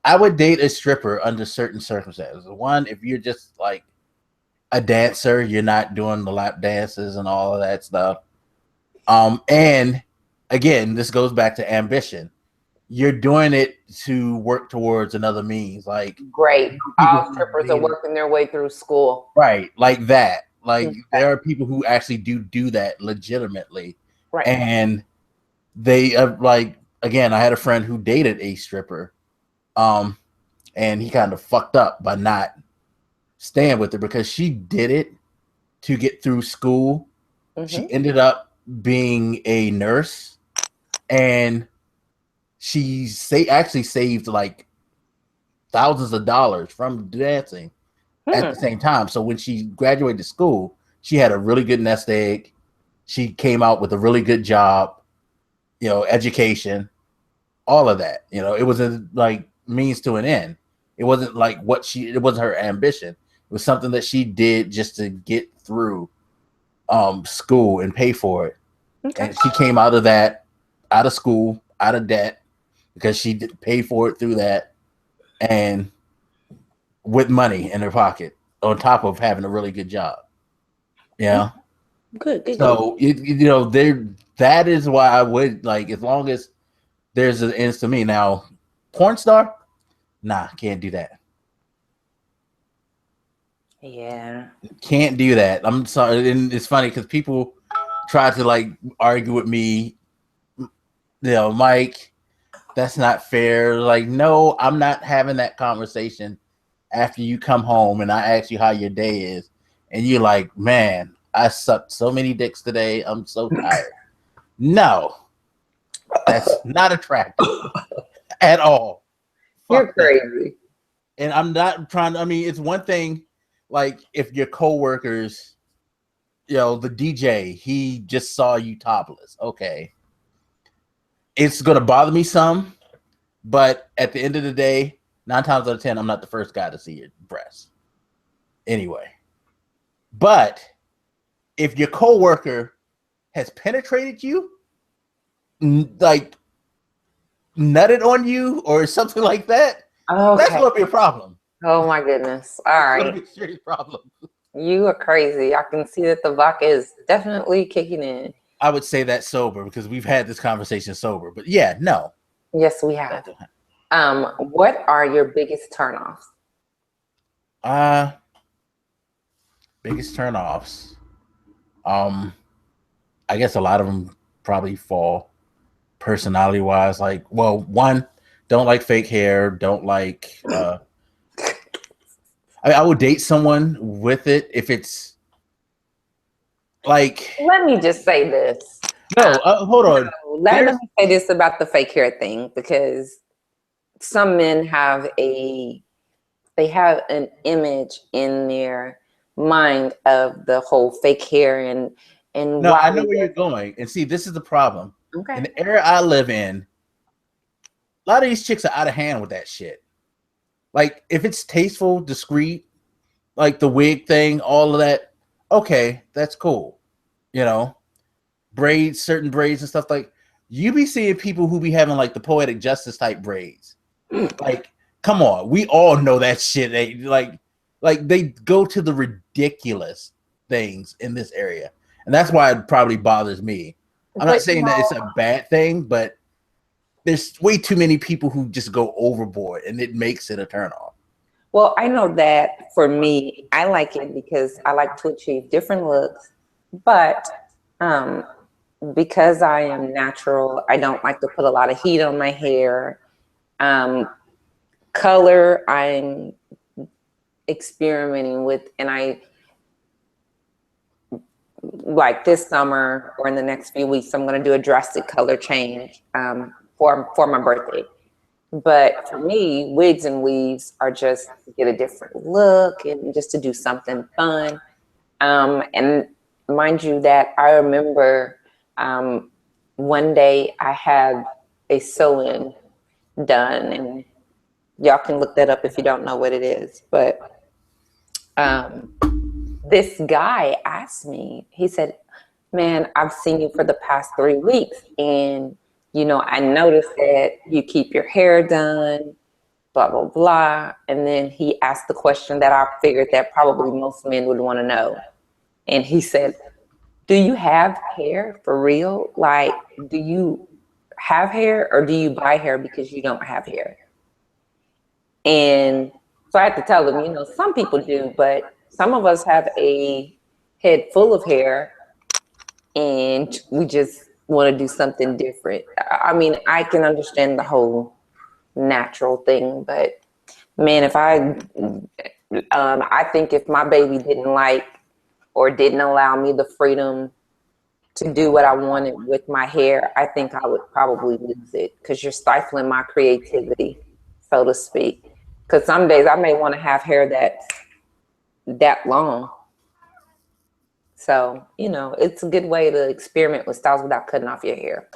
I would date a stripper under certain circumstances. One, if you're just like a dancer, you're not doing the lap dances and all of that stuff. And again, this goes back to ambition. You're doing it to work towards another means. Like Great. people All who strippers are dated, working their way through school. right, like that. Like Okay. there are people who actually do that legitimately, Right. and they like again. I had a friend who dated a stripper, and he kind of fucked up by not staying with her because she did it to get through school. Mm-hmm. She ended up being a nurse, and actually saved like thousands of dollars from dancing at Hmm. the same time. So when she graduated school, she had a really good nest egg. She came out with a really good job, education, all of that. It was a like means to an end. It wasn't like it wasn't her ambition. It was something that she did just to get through school and pay for it. Okay. And she came out of that, out of school, out of debt, because she did pay for it through that, and with money in her pocket on top of having a really good job. Yeah. Good, good, good. So there. That is why I would like, as long as there's an ends to me. Now, porn star, nah, can't do that. Yeah. Can't do that. I'm sorry, and it's funny because people try to like argue with me. Mike, that's not fair. Like, no, I'm not having that conversation after you come home and I ask you how your day is, and you're like, man, I sucked so many dicks today. I'm so tired. No, that's not attractive at all. You're Fuck that. crazy. And I'm not trying to, I mean, it's one thing, like if your coworkers, the DJ, he just saw you topless. Okay. It's gonna bother me some, but at the end of the day, 9 times out of 10, I'm not the first guy to see your breasts. Anyway. But if your coworker has penetrated you, like nutted on you or something like that, that's Okay. gonna be a problem. Oh my goodness. All It's gonna right. be a serious problem. You are crazy. I can see that the vodka is definitely kicking in. I would say that sober because we've had this conversation sober. But yeah, no. Yes, we have. What are your biggest turnoffs? Uh biggest turnoffs. I guess a lot of them probably fall personality wise. Like, well, one, don't like fake hair, don't like I would date someone with it if it's like Let me just say this. no, hold on. Let me say this about the fake hair thing, because some men have an image in their mind of the whole fake hair and no, why I know where you're going. And see, this is the problem. Okay. In the era I live in, a lot of these chicks are out of hand with that shit. Like, if it's tasteful, discreet, like the wig thing, all of that, okay, that's cool. You know, braids, certain braids and stuff. Like, you be seeing people who be having like the poetic justice type braids. Like, come on, we all know that shit. Like they go to the ridiculous things in this area, and that's why it probably bothers me. I'm not saying that it's a bad thing, but there's way too many people who just go overboard, and it makes it a turnoff. Well, I know that for me, I like it because I like to achieve different looks, but because I am natural, I don't like to put a lot of heat on my hair. Color, I'm experimenting with, and I like this summer or in the next few weeks, I'm going to do a drastic color change for my birthday. But for me, wigs and weaves are just to get a different look and just to do something fun. And mind you that I remember one day I had a sew-in done, and y'all can look that up if you don't know what it is. But this guy asked me, he said, man, I've seen you for the past 3 weeks, and I noticed that you keep your hair done, blah, blah, blah. And then he asked the question that I figured that probably most men would want to know. And he said, do you have hair for real? Like, do you have hair, or do you buy hair because you don't have hair? And so I had to tell him, some people do, but some of us have a head full of hair and we just want to do something different. I mean, I can understand the whole natural thing, but man, I think if my baby didn't like or didn't allow me the freedom to do what I wanted with my hair, I think I would probably lose it, because you're stifling my creativity, so to speak. Because some days I may want to have hair that's that long. So, it's a good way to experiment with styles without cutting off your hair.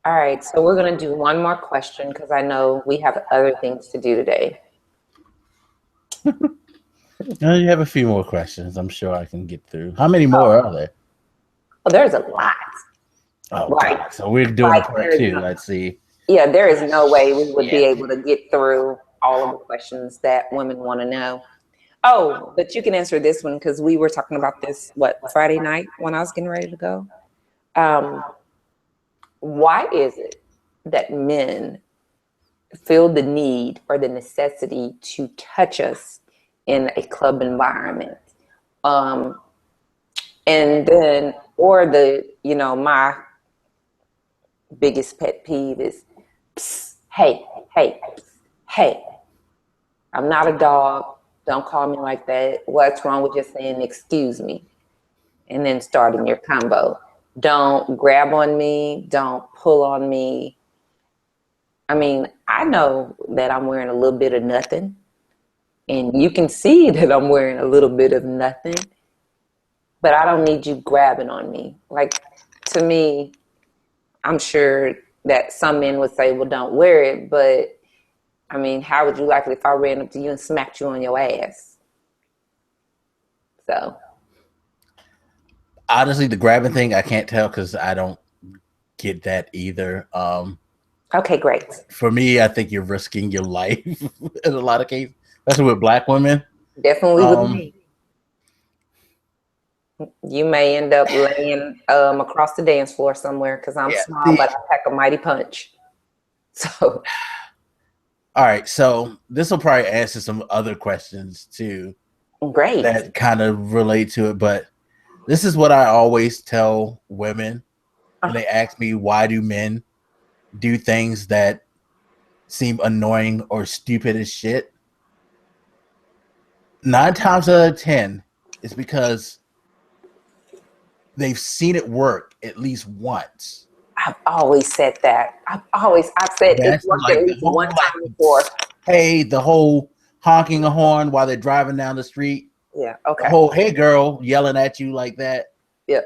All right, so we're going to do one more question because I know we have other things to do today. You have a few more questions. I'm sure I can get through. How many more are there? Oh, there's a lot. Oh, right. God. So we're doing a part 2. Let's see. Yeah, there is no way we would be able to get through all of the questions that women want to know. Oh, but you can answer this one because we were talking about this, Friday night when I was getting ready to go. Why is it that men feel the need or the necessity to touch us in a club environment? And then, or my biggest pet peeve is, psst, hey, I'm not a dog. Don't call me like that. What's wrong with just saying, excuse me? And then starting your combo. Don't grab on me. Don't pull on me. I mean, I know that I'm wearing a little bit of nothing. And you can see that I'm wearing a little bit of nothing. But I don't need you grabbing on me. Like, to me, I'm sure that some men would say, well, don't wear it. But I mean, how would you like it if I ran up to you and smacked you on your ass? So, honestly, the grabbing thing, I can't tell because I don't get that either. Okay, great. For me, I think you're risking your life in a lot of cases, especially with Black women. Definitely with me. You may end up laying across the dance floor somewhere because I'm Yeah. small, but I pack a mighty punch. So, all right. So this will probably answer some other questions too great. that kind of relate to it. But this is what I always tell women when they ask me, why do men do things that seem annoying or stupid as shit? 9 times out of 10, it's because they've seen it work at least once. I've always said that. I've said it's That's worked at like the least whole one time before. hey, the whole honking a horn while they're driving down the street. Yeah. The Okay. whole hey girl yelling at you like that. Yeah.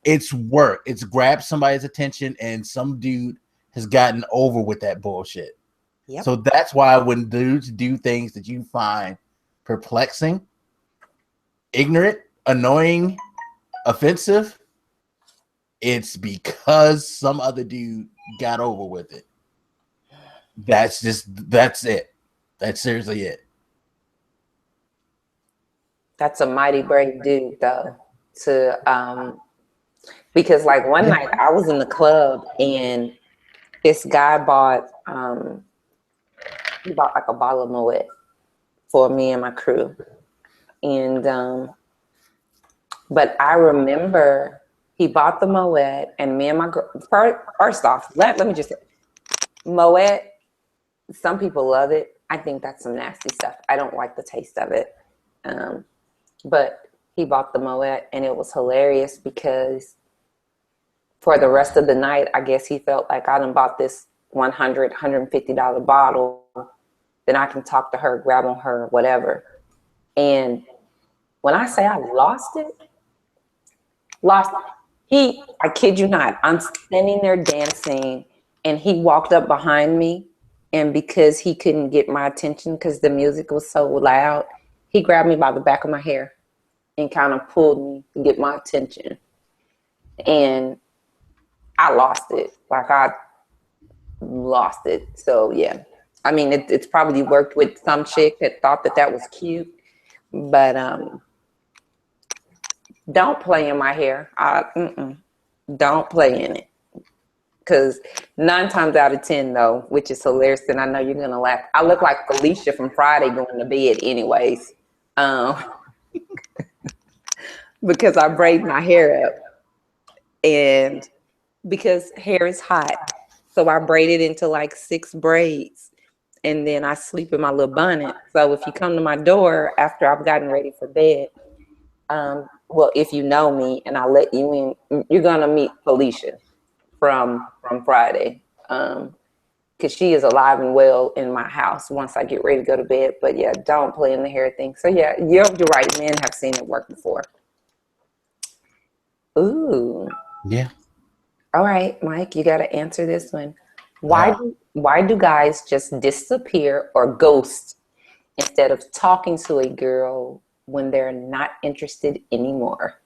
It's work. It's grabbed somebody's attention, and some dude has gotten over with that bullshit. Yep. So that's why when dudes do things that you find perplexing, ignorant, annoying, offensive, it's because some other dude got over with it. That's it. That's seriously it. That's a mighty brave dude, though. Because like one night I was in the club and this guy bought like a bottle of Moet for me and my crew, and but I remember he bought the Moet, and me and my girl. First off, let me just say, Moet. Some people love it. I think that's some nasty stuff. I don't like the taste of it. But he bought the Moet, and it was hilarious because for the rest of the night, I guess he felt like I done bought this $150 bottle. Then I can talk to her, grab on her, whatever. And when I say I lost it, I kid you not, I'm standing there dancing, and he walked up behind me, and because he couldn't get my attention because the music was so loud, he grabbed me by the back of my hair and kind of pulled me to get my attention. And I lost it. Like I lost it. So yeah, I mean, it's probably worked with some chick that thought that was cute, but don't play in my hair. Don't play in it. Because 9 times out of 10, though, which is hilarious, and I know you're gonna laugh, I look like Felicia from Friday going to bed, anyways, because I braid my hair up, and because hair is hot, so I braid it into like 6 braids, and then I sleep in my little bonnet. So if you come to my door after I've gotten ready for bed, well, if you know me and I let you in, you're gonna meet Felicia from Friday, because she is alive and well in my house once I get ready to go to bed. But yeah, don't play in the hair thing. So yeah, you're right. Men have seen it work before. Ooh. Yeah. All right, Mike, you got to answer this one. Why do guys just disappear or ghost instead of talking to a girl when they're not interested anymore?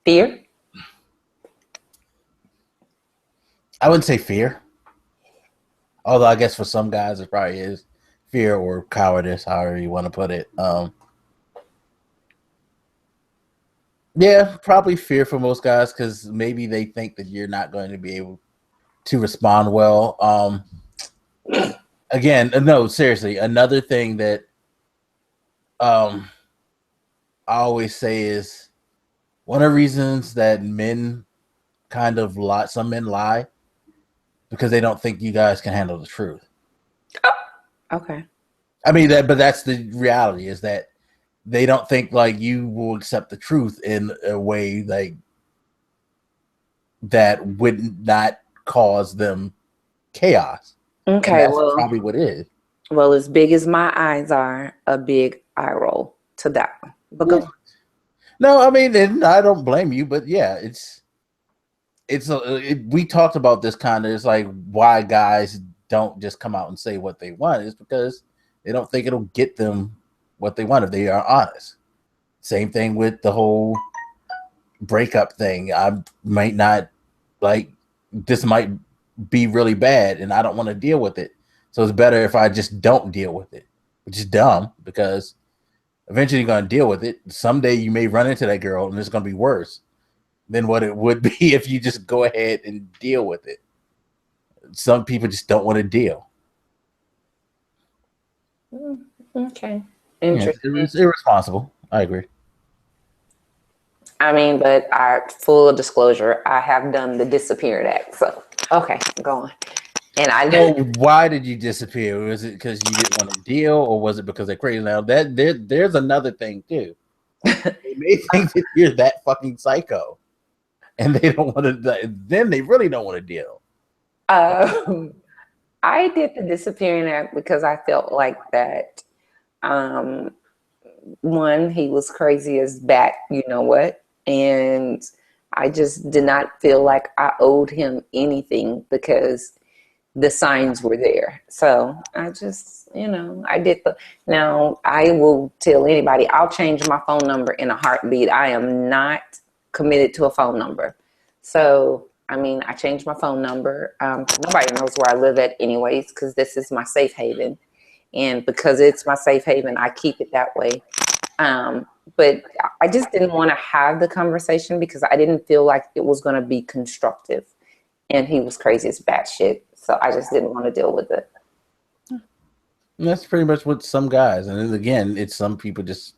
Fear? I wouldn't say fear. Although I guess for some guys it probably is fear or cowardice, however you want to put it. Yeah, probably fear for most guys because maybe they think that you're not going to be able to respond well. Again, no, seriously, another thing that I always say is one of the reasons that men kind of lie, some men lie, because they don't think you guys can handle the truth. Oh, okay. I mean but that's the reality, is that they don't think like you will accept the truth in a way like that would not cause them chaos. Okay, And that's probably what it is. Well, as big as my eyes are, a big eye roll to that one. But go. No, I mean, and I don't blame you, but yeah, we talked about this kind of. It's like why guys don't just come out and say what they want is because they don't think it'll get them what they want if they are honest. Same thing with the whole breakup thing. I might not like this, might be really bad, and I don't want to deal with it. So it's better if I just don't deal with it. which is dumb because eventually you're going to deal with it. Someday you may run into that girl and it's going to be worse than what it would be if you just go ahead and deal with it. Some people just don't want to deal. Okay. Interesting. Yeah, it's irresponsible. I agree. I mean, but full disclosure, I have done the disappeared act. So, okay, go on. And I know. Why did you disappear? Was it because you didn't want to deal, or was it because they're crazy? Now there's another thing too. They may think that you're that fucking psycho, and they don't want to. Then they really don't want to deal. I did the disappearing act because I felt like that. One, he was crazy as bat, you know what? And I just did not feel like I owed him anything because the signs were there. So I just, I did now I will tell anybody, I'll change my phone number in a heartbeat. I am not committed to a phone number. So, I mean, I changed my phone number. Nobody knows where I live at anyways, because this is my safe haven. And because it's my safe haven, I keep it that way. But I just didn't want to have the conversation because I didn't feel like it was going to be constructive. And he was crazy as batshit. So I just didn't want to deal with it. And that's pretty much what some guys, and then again, it's some people just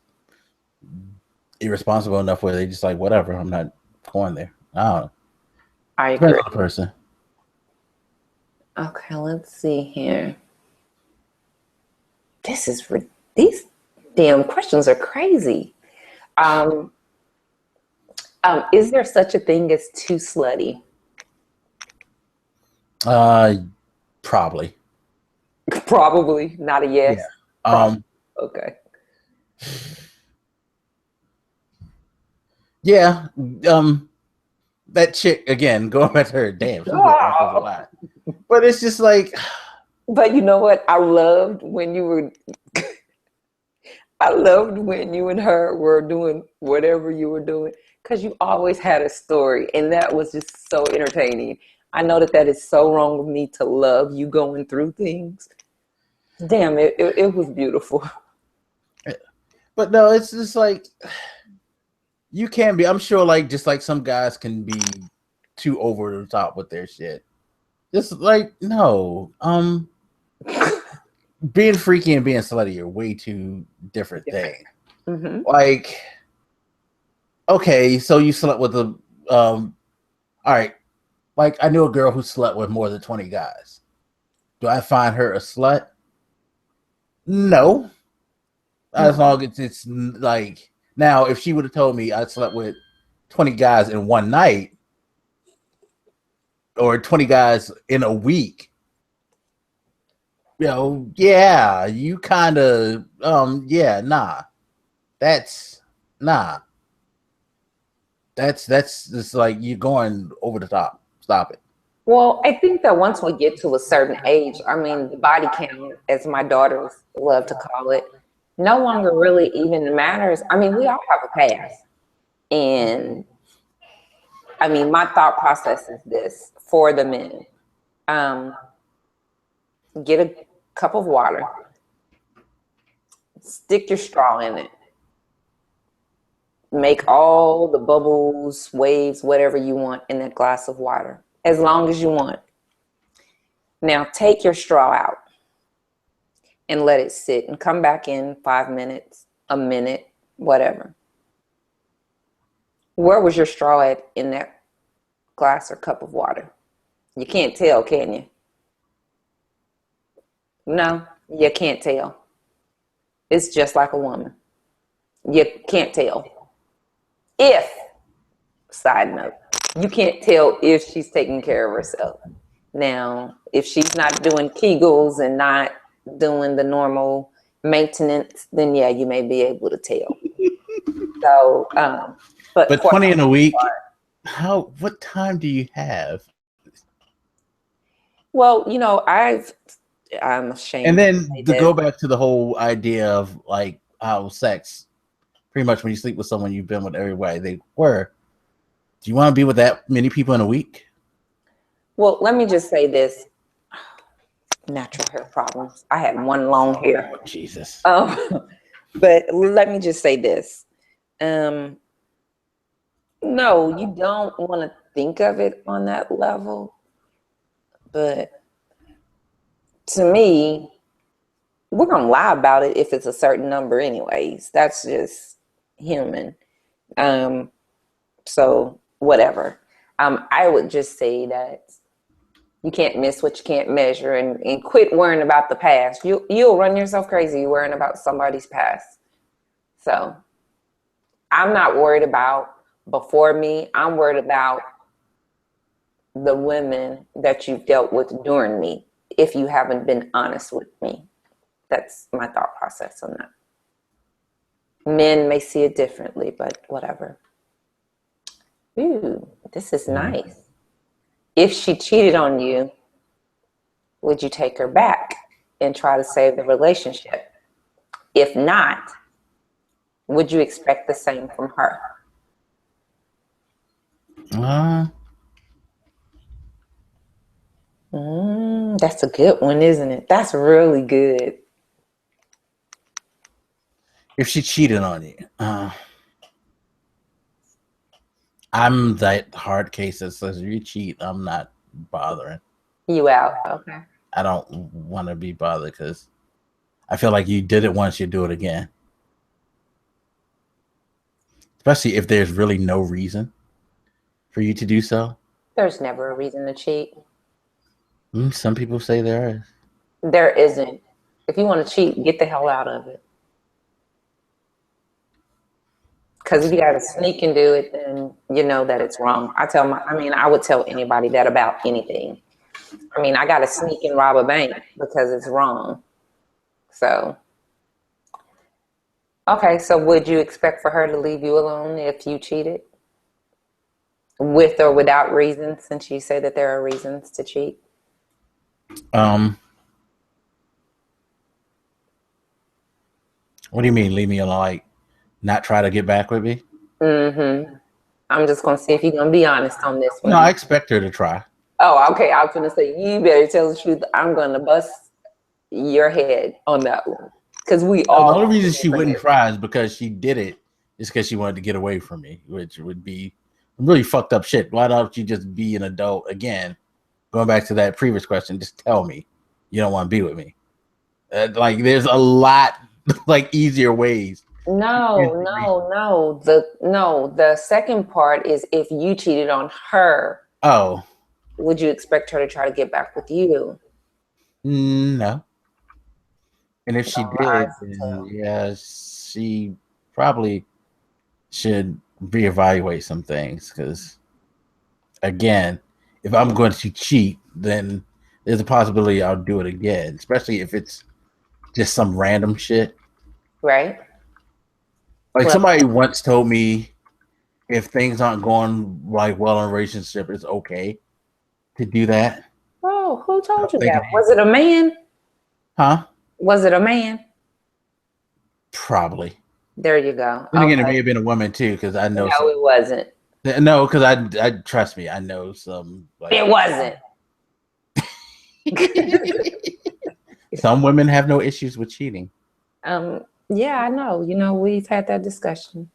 irresponsible enough where they just like, whatever, I'm not going there. I don't know. I agree. Depends on the person. Okay, let's see here. These damn questions are crazy. Is there such a thing as too slutty? Probably. Probably, not a yes. Yeah. Okay. Yeah. That chick again, going back to her, damn, she's been around for a while. But it's just like. But you know what? I loved when you and her were doing whatever you were doing, because you always had a story, and that was just so entertaining. I know that is so wrong of me to love you going through things. Damn, it was beautiful. But no, it's just like you can be. I'm sure, like just like some guys can be too over the top with their shit. Just like no, being freaky and being slutty are way two different things. Mm-hmm. Like, okay, so you slept with a all right. Like, I knew a girl who slept with more than 20 guys. Do I find her a slut? No. As long as it's like, now, if she would have told me I slept with 20 guys in one night or 20 guys in a week, yeah, you kind of, yeah, nah. That's just like you're going over the top. Stop it. Well, I think that once we get to a certain age, I mean, the body count, as my daughters love to call it, no longer really even matters. I mean, we all have a past. And I mean, my thought process is this for the men. Get a cup of water, stick your straw in it, make all the bubbles, waves, whatever you want in that glass of water, as long as you want. Now take your straw out and let it sit and come back in 5 minutes, a minute, whatever. Where was your straw at in that glass or cup of water? You can't tell, can you? No, you can't tell. It's just like a woman. You can't tell. Side note, you can't tell if she's taking care of herself. Now, if she's not doing Kegels and not doing the normal maintenance, then yeah, you may be able to tell. So, but 20 in a week, what time do you have? Well, I'm ashamed. And then to go back to the whole idea of like how sex, pretty much when you sleep with someone you've been with everybody they were, do you want to be with that many people in a week? Well, let me just say this. natural hair problems. I had one long hair. Oh, Jesus. But let me just say this. No, you don't want to think of it on that level. But to me, we're going to lie about it if it's a certain number anyways. That's just human. So whatever. I would just say that you can't miss what you can't measure, and quit worrying about the past. You'll run yourself crazy worrying about somebody's past. So I'm not worried about before me. I'm worried about the women that you've dealt with during me, if you haven't been honest with me. That's my thought process on that. Men may see it differently, but whatever. Ooh, this is nice. If she cheated on you, would you take her back and try to save the relationship? If not, would you expect the same from her? That's a good one, isn't it? That's really good. If she cheated on you, I'm that hard case that says if you cheat, I'm not bothering. You out. Okay. I don't want to be bothered because I feel like you did it once, you do it again. Especially if there's really no reason for you to do so. There's never a reason to cheat. Some people say there is. There isn't. If you want to cheat, get the hell out of it. Because if you got to sneak and do it, then you know that it's wrong. I would tell anybody that about anything. I got to sneak and rob a bank because it's wrong. So, okay. So would you expect for her to leave you alone if you cheated? With or without reasons, since you say that there are reasons to cheat? What do you mean, leave me alone? Like, not try to get back with me? I'm just going to see if you're going to be honest on this one. No, I expect her to try. Oh, okay. I was going to say, you better tell the truth. I'm going to bust your head on that one. Because we all. The only reason she wouldn't try is because she did it. Is because she wanted to get away from me, which would be really fucked up shit. Why don't you just be an adult again? Going back to that previous question, just tell me you don't want to be with me. There's a lot easier ways. No. The second part is if you cheated on her. Oh. Would you expect her to try to get back with you? No. And if she did, then yeah, she probably should reevaluate some things. Because again, if I'm going to cheat, then there's a possibility I'll do it again, especially if it's just some random shit. Right. Somebody once told me if things aren't going well in a relationship, it's okay to do that. Oh, who told you that? Was it a man? Huh? Was it a man? Probably. There you go. Then again, it may have been a woman too, because I know. No, it wasn't. No, because I trust me, I know some. It wasn't. Some women have no issues with cheating. Yeah, I know. We've had that discussion.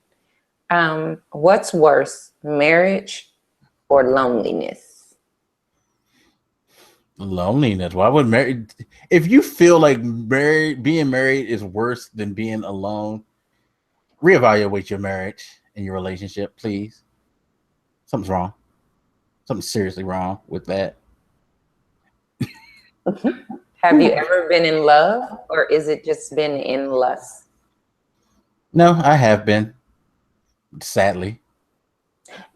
What's worse, marriage or loneliness? Loneliness. Why would marriage? If you feel like being married is worse than being alone, reevaluate your marriage and your relationship, please. Something's wrong. Something's seriously wrong with that. Have you ever been in love, or is it just been in lust? No, I have been. Sadly.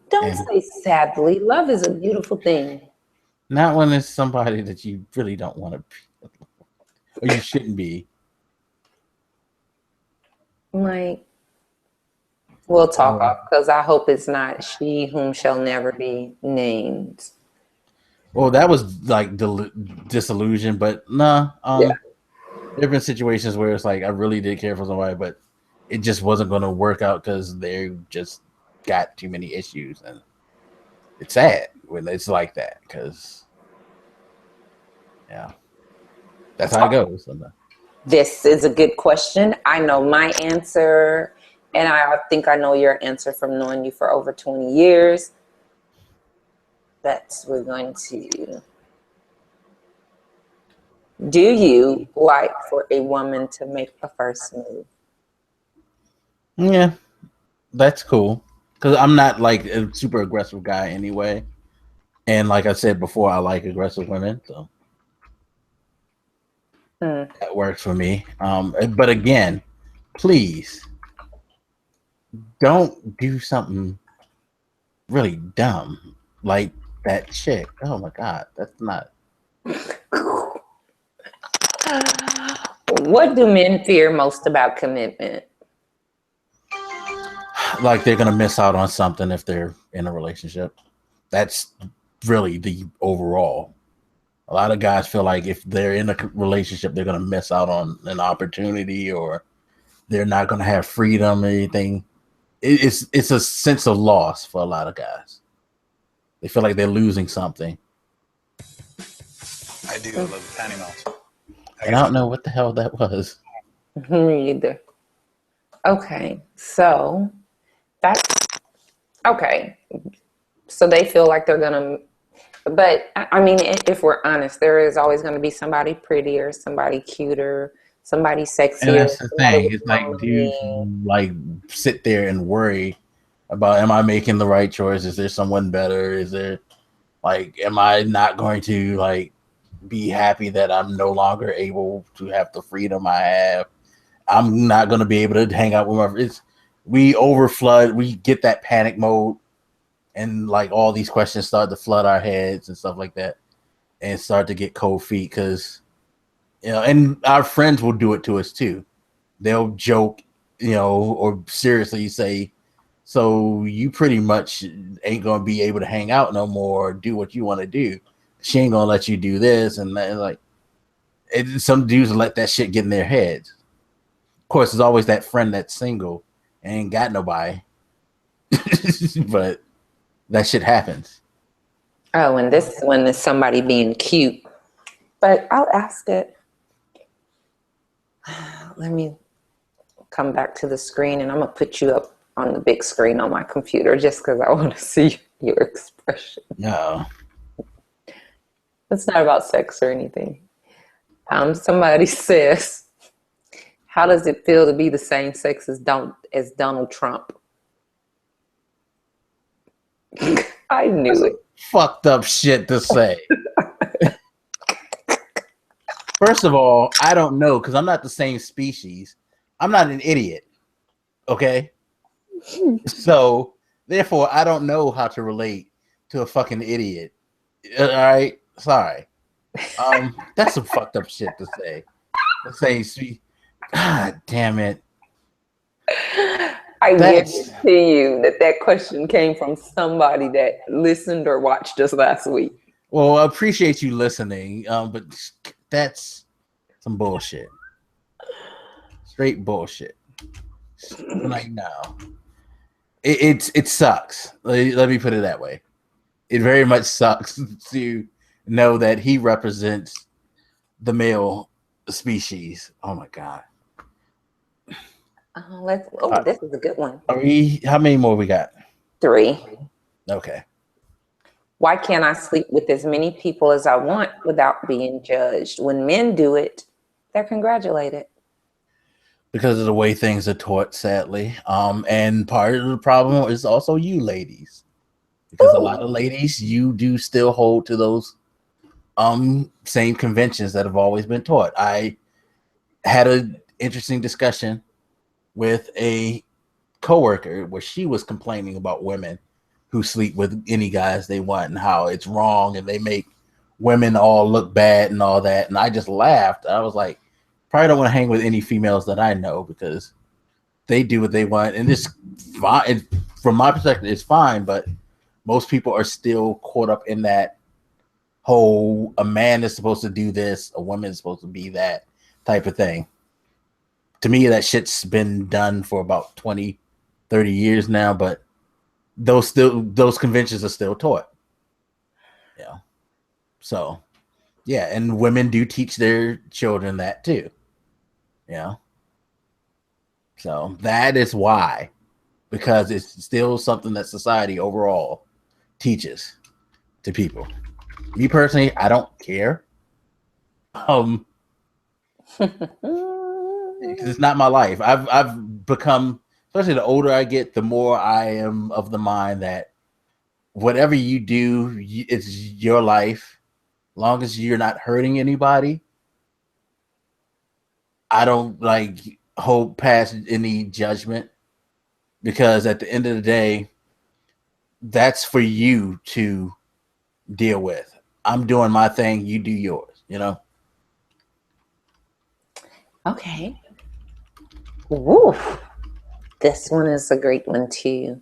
Don't say sadly. Love is a beautiful thing. Not when it's somebody that you really don't want to be, or you shouldn't be. We'll talk off, because I hope it's not she whom shall never be named. Well, that was disillusion, but no. There have been situations where it's I really did care for somebody, but it just wasn't going to work out because they just got too many issues, and it's sad when it's like that. Because, yeah. That's how it goes. This is a good question. I know my answer, and I think I know your answer from knowing you for over 20 years. But we're going to. Do you like for a woman to make a first move? Yeah, that's cool. Because I'm not like a super aggressive guy anyway. And like I said before, I like aggressive women. So that works for me. But again, please don't do something really dumb like that chick. Oh my God, that's not. What do men fear most about commitment? Like they're gonna miss out on something if they're in a relationship. That's really the overall. A lot of guys feel like if they're in a relationship, they're gonna miss out on an opportunity, or they're not gonna have freedom or anything. It's a sense of loss for a lot of guys. They feel like they're losing something. I do. I love tiny mouse. And I don't know what the hell that was. Me either. Okay, so that's okay. So they feel like they're gonna, but I mean, if we're honest, there is always going to be somebody prettier, somebody cuter, somebody sexier. And that's the thing. It's like, dudes like sit there and worry about, am I making the right choice? Is there someone better? Is there like, am I not going to like be happy that I'm no longer able to have the freedom I have? I'm not going to be able to hang out with my friends. We overflood. We get that panic mode, and like all these questions start to flood our heads and stuff like that, and start to get cold feet because, you know, and our friends will do it to us too. They'll joke, you know, or seriously say, so you pretty much ain't going to be able to hang out no more or do what you want to do. She ain't going to let you do this. And like, some dudes let that shit get in their heads. Of course, there's always that friend that's single and ain't got nobody. But that shit happens. Oh, and this one is somebody being cute. But I'll ask it. Let me come back to the screen, and I'm going to put you up on the big screen on my computer just because I want to see your expression. No. It's not about sex or anything. Somebody says, how does it feel to be the same sex as Donald Trump? I knew it. Fucked up shit to say. First of all, I don't know because I'm not the same species. I'm not an idiot. Okay? So, therefore, I don't know how to relate to a fucking idiot. All right? Sorry. That's some fucked up shit to say. To say, God damn it. I guarantee you that question came from somebody that listened or watched us last week. Well, I appreciate you listening, but that's some bullshit. Straight bullshit. Like, no. It sucks. Let me put it that way. It very much sucks to know that he represents the male species. Oh my God. This is a good one. How many more we got? 3. Okay. Why can't I sleep with as many people as I want without being judged? When men do it, they're congratulated. Because of the way things are taught, sadly. And part of the problem is also you ladies. Because a lot of ladies, you do still hold to those same conventions that have always been taught. I had an interesting discussion with a coworker where she was complaining about women who sleep with any guys they want and how it's wrong and they make women all look bad and all that. And I just laughed. I was like, probably don't want to hang with any females that I know because they do what they want. And it's fine. From my perspective, it's fine. But most people are still caught up in that whole, a man is supposed to do this, a woman is supposed to be that type of thing. To me, that shit's been done for about 20, 30 years now, but those conventions are still taught. Yeah. So Yeah, and women do teach their children that too. You know, so that is why, because it's still something that society overall teaches to people. Me personally, I don't care. Because it's not my life. I've become, especially the older I get, the more I am of the mind that whatever you do, it's your life. Long as you're not hurting anybody, I don't like hold past any judgment, because at the end of the day, that's for you to deal with. I'm doing my thing, you do yours, you know? Okay. Woo. This one is a great one too.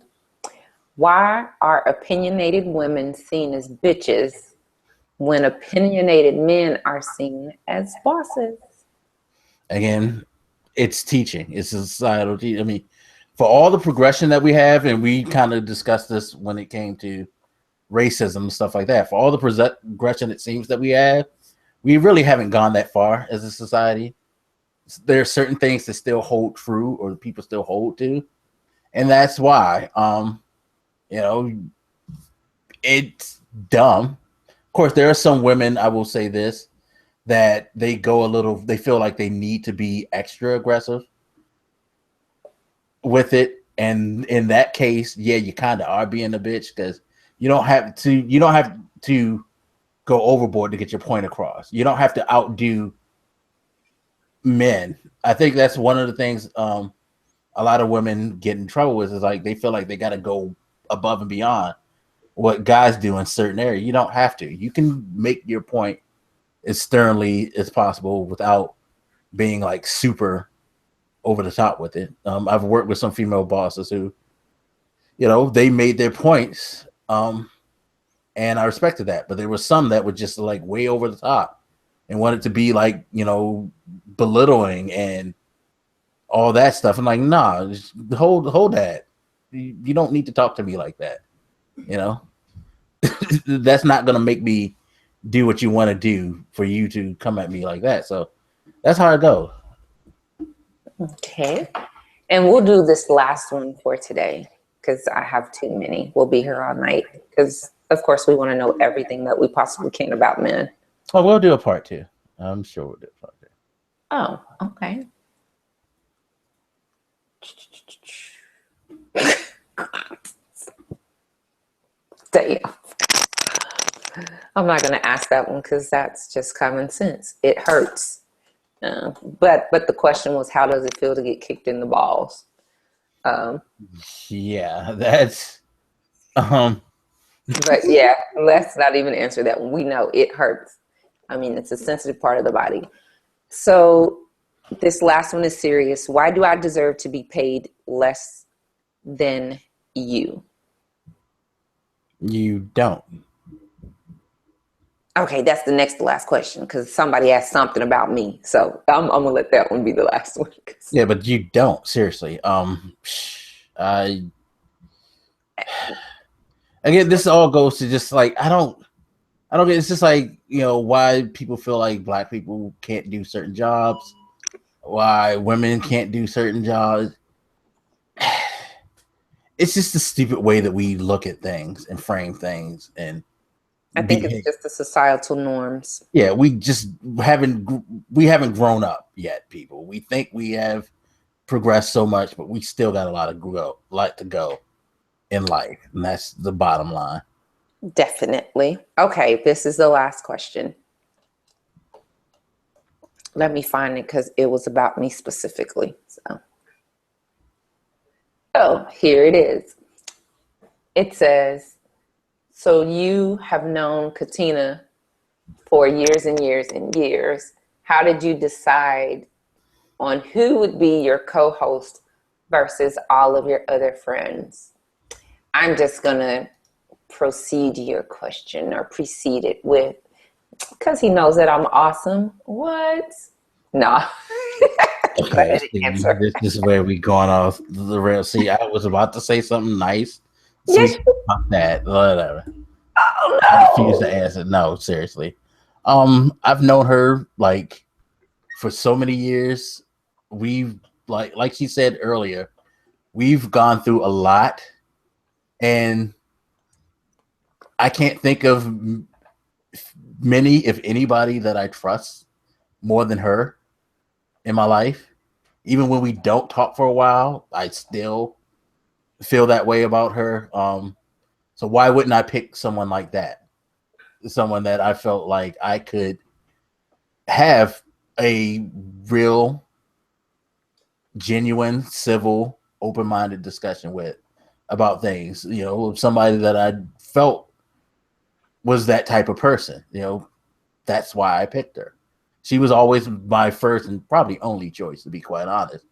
Why are opinionated women seen as bitches when opinionated men are seen as bosses? Again, it's teaching. It's a societal teaching. I mean, for all the progression that we have, and we kind of discussed this when it came to racism and stuff like that, for all the progression it seems that we have, we really haven't gone that far as a society. There are certain things that still hold true, or people still hold to, and that's why you know, it's dumb. Of course, there are some women, I will say this, that they feel like they need to be extra aggressive with it. And in that case, yeah, you kind of are being a bitch, because you don't have to go overboard to get your point across. You don't have to outdo men. I think that's one of the things a lot of women get in trouble with, is like they feel like they got to go above and beyond what guys do in certain areas. You don't have to. You can make your point as sternly as possible without being like super over the top with it. I've worked with some female bosses who, they made their points, and I respected that. But there was some that were just like way over the top and wanted to be like, belittling and all that stuff. I'm like, nah, just hold that. You don't need to talk to me like that. That's not gonna make me do what you want to do for you to come at me like that. So that's how it goes. Okay. And we'll do this last one for today, because I have too many. We'll be here all night because, of course, we want to know everything that we possibly can about men. Oh, we'll do a part two. I'm sure we'll do a part two. Oh, okay. Damn. I'm not going to ask that one because that's just common sense. It hurts. But the question was, how does it feel to get kicked in the balls? Yeah, that's But yeah, let's not even answer that one. We know it hurts. I mean, it's a sensitive part of the body. So this last one is serious. Why do I deserve to be paid less than you? You don't. Okay, that's the next to last question, because somebody asked something about me. So I'm gonna let that one be the last one. Yeah, but you don't. Seriously. Again, this all goes to just like I don't get. It's just like, why people feel like black people can't do certain jobs, why women can't do certain jobs. It's just a stupid way that we look at things and frame things, and I think it's just the societal norms. Yeah, we haven't grown up yet, people. We think we have progressed so much, but we still got a lot to go in life, and that's the bottom line. Definitely. Okay, this is the last question. Let me find it because it was about me specifically. So here it is. It says, so you have known Katina for years and years and years. How did you decide on who would be your co-host versus all of your other friends? I'm just going to precede your question, or precede it with, because he knows that I'm awesome. What? No. Okay, this is where we going off the rail. See, I was about to say something nice. Yes. About that, whatever. Oh, no. I refuse to answer. No, seriously. I've known her like for so many years. We've like she said earlier, we've gone through a lot, and I can't think of many, if anybody, that I trust more than her in my life. Even when we don't talk for a while, I still feel that way about her. So why wouldn't I pick someone like that? Someone that I felt like I could have a real, genuine, civil, open-minded discussion with about things. You know, somebody that I felt was that type of person. You know, that's why I picked her. She was always my first and probably only choice, to be quite honest,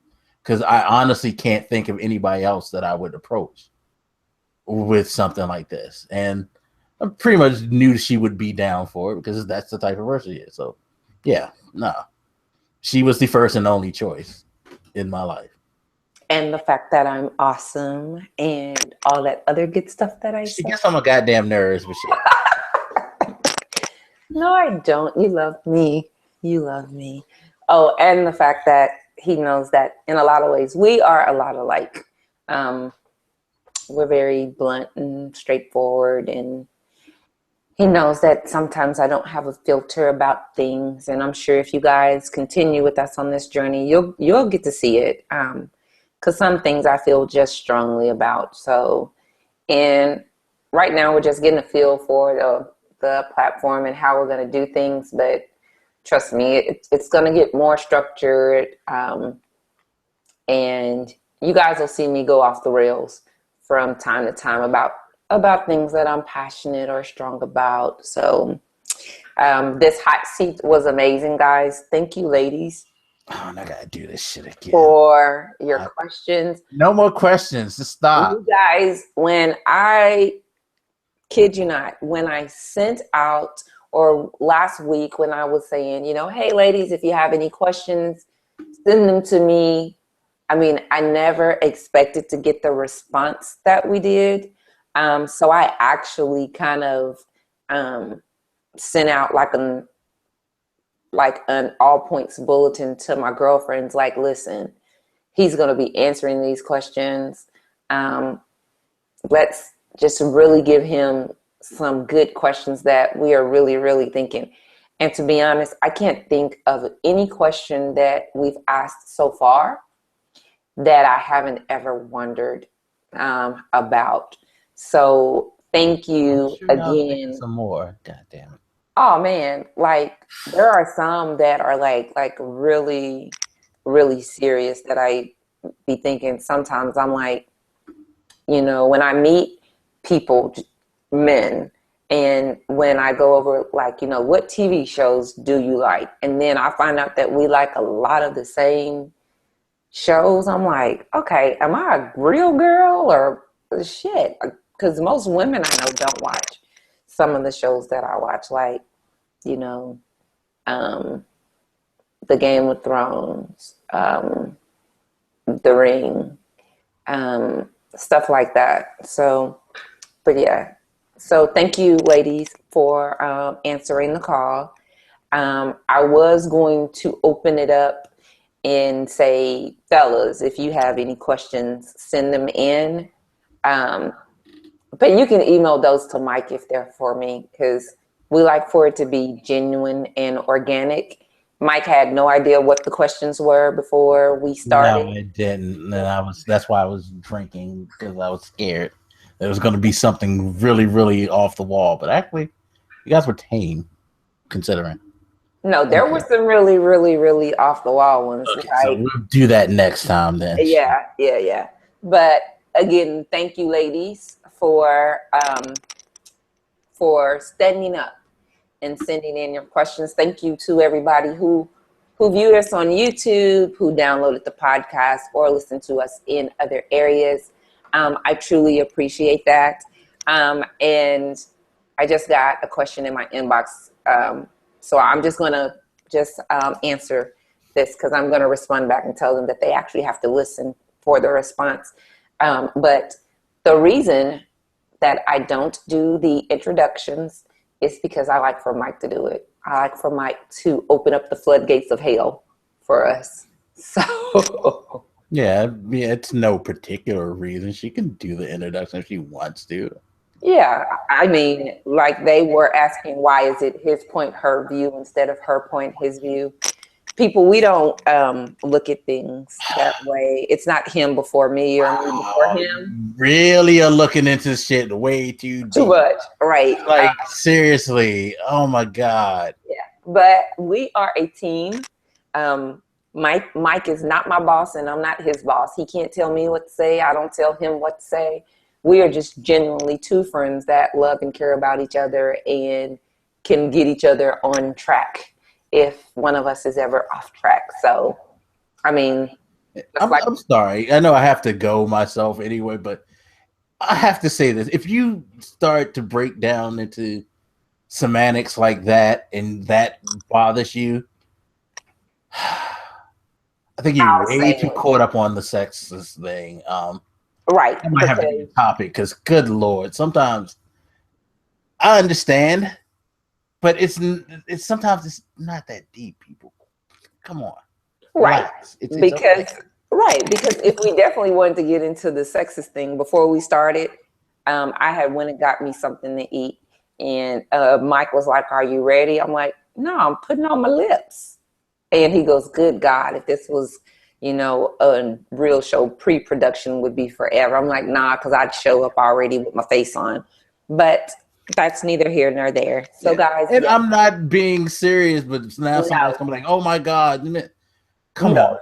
because I honestly can't think of anybody else that I would approach with something like this. And I pretty much knew she would be down for it because that's the type of person she is. So, yeah, no, she was the first and only choice in my life. And the fact that I'm awesome and all that other good stuff that I She said. gets on my goddamn nerves, but shit. No, I don't. You love me. You love me. Oh, and the fact that he knows that in a lot of ways we are a lot alike. We're very blunt and straightforward, and he knows that sometimes I don't have a filter about things. And I'm sure if you guys continue with us on this journey, you'll get to see it. Because some things I feel just strongly about. So, and right now we're just getting a feel for the platform and how we're going to do things. But trust me, it's going to get more structured. And you guys will see me go off the rails from time to time about things that I'm passionate or strong about. So this hot seat was amazing, guys. Thank you, ladies. Oh, I gotta do this shit again. For your questions. No more questions. Just stop. You guys, when I kid you not, when I sent out, or last week when I was saying, you know, hey ladies, if you have any questions, send them to me. I mean, I never expected to get the response that we did. So I actually kind of sent out like an all points bulletin to my girlfriends, like, listen, he's going to be answering these questions. Let's just really give him some good questions that we are really, really thinking. And to be honest, I can't think of any question that we've asked so far that I haven't ever wondered about. So thank you again. Some more. God damn it. Oh man, like there are some that are like really, really serious that I be thinking sometimes. I'm like, you know, when I meet people, men, and when I go over like, you know, what TV shows do you like? And then I find out that we like a lot of the same shows. I'm like, okay, am I a real girl or shit? Because most women I know don't watch some of the shows that I watch, like, you know, the Game of Thrones, The Ring, stuff like that. So, but yeah. So thank you, ladies, for answering the call. I was going to open it up and say, fellas, if you have any questions, send them in. But you can email those to Mike if they're for me, because we like for it to be genuine and organic. Mike had no idea what the questions were before we started. No, it didn't. And that's why I was drinking, because I was scared there was going to be something really, really off the wall. But actually, you guys were tame, considering. No, there were some really, really, really off the wall ones. Okay, so we'll do that next time then. Yeah. But again, thank you, ladies, for standing up and sending in your questions. Thank you to everybody who viewed us on YouTube, who downloaded the podcast, or listened to us in other areas. I truly appreciate that. And I just got a question in my inbox. So I'm just going to answer this, because I'm going to respond back and tell them that they actually have to listen for the response. But the reason that I don't do the introductions is because I like for Mike to do it. I like for Mike to open up the floodgates of hell for us. So yeah, it's no particular reason. She can do the introduction if she wants to. yeah, I mean, like they were asking, why is it his point, her view instead of her point, his view? People, we don't look at things that way. It's not him before me or me before him. Really are looking into shit way too Too deep. much, right? Like seriously, oh my god. Yeah, but we are a team. Mike is not my boss, and I'm not his boss. He can't tell me what to say. I don't tell him what to say. We are just genuinely two friends that love and care about each other and can get each other on track if one of us is ever off track. So, I mean, I'm sorry. I know I have to go myself anyway, but I have to say this. If you start to break down into semantics like that and that bothers you, I think you're way too caught up on the sexist thing. Right. I might have to be a topic because, good Lord, sometimes I understand, but it's sometimes it's not that deep. People, come on, right? It's because okay. Right, because if we definitely wanted to get into the sexist thing before we started, I had went and got me something to eat, and Mike was like, "Are you ready?" I'm like, "No, I'm putting on my lips," and he goes, "Good God, if this was." A real show, pre-production would be forever. I'm like, nah, because I'd show up already with my face on. But that's neither here nor there. So, guys. And I'm not being serious, but now somebody's going to be like, oh my God. Come on.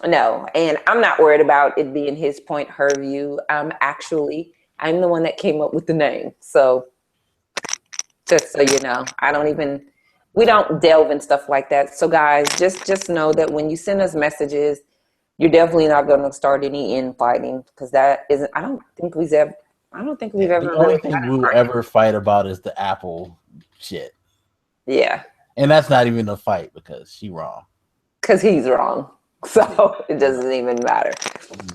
No, and I'm not worried about it being his point, her view. I'm the one that came up with the name. So, just so you know, we don't delve in stuff like that. So guys, just know that when you send us messages, you're definitely not going to start any infighting because I don't think we've ever. The only thing we'll ever fight about is the Apple shit. Yeah. And that's not even a fight because she's wrong. Because he's wrong. So it doesn't even matter.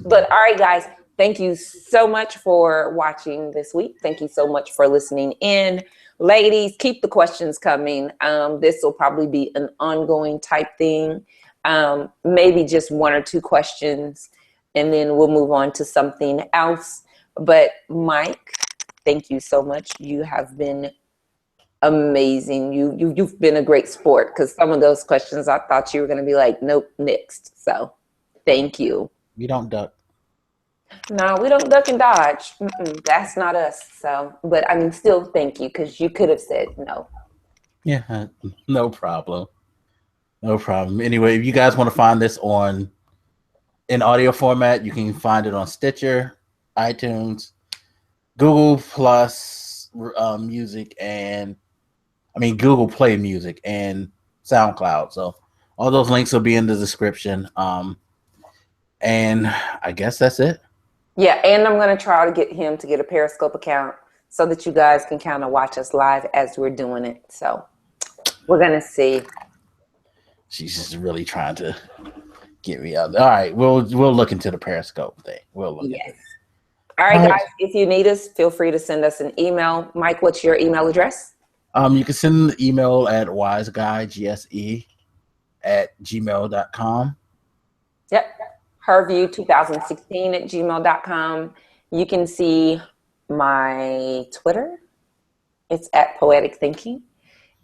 But all right, guys, thank you so much for watching this week. Thank you so much for listening in. Ladies, keep the questions coming. This will probably be an ongoing type thing. Maybe just one or two questions, and then we'll move on to something else. But Mike, thank you so much. You have been amazing. You've been a great sport because some of those questions I thought you were going to be like, nope, next. So thank you. We don't duck. No, we don't duck and dodge. That's not us. So, but I mean, still thank you because you could have said no. Yeah, no problem. No problem. Anyway, if you guys want to find this in audio format, you can find it on Stitcher, iTunes, Google Plus Music, and Google Play Music and SoundCloud. So all those links will be in the description. And I guess that's it. Yeah, and I'm going to try to get him to get a Periscope account so that you guys can kind of watch us live as we're doing it. So we're going to see. She's just really trying to get me out. All right, we'll look into the Periscope thing. We'll look. Yes. All right, guys. If you need us, feel free to send us an email. Mike, what's your email address? You can send the email at wiseguygse@gmail.com. Yep. herview2016@gmail.com. You can see my Twitter. It's at Poetic Thinking.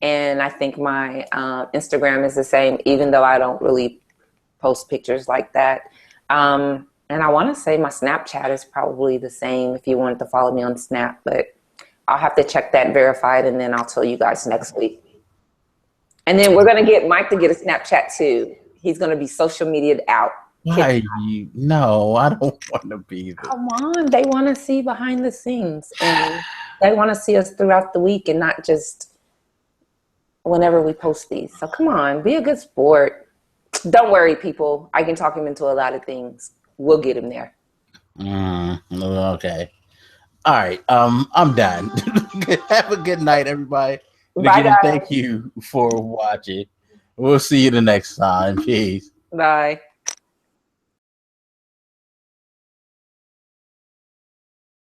And I think my Instagram is the same, even though I don't really post pictures like that. And I want to say my Snapchat is probably the same if you wanted to follow me on Snap, but I'll have to check that verified, and then I'll tell you guys next week. And then we're going to get Mike to get a Snapchat too. He's going to be social media'd out. Why? No, I don't want to be there. Come on. They want to see behind the scenes, and they want to see us throughout the week and not just whenever we post these. So come on, be a good sport. Don't worry, people. I can talk him into a lot of things. We'll get him there. Okay. All right. I'm done. Have a good night, everybody. Bye, guys. Thank you for watching. We'll see you the next time. Peace. Bye.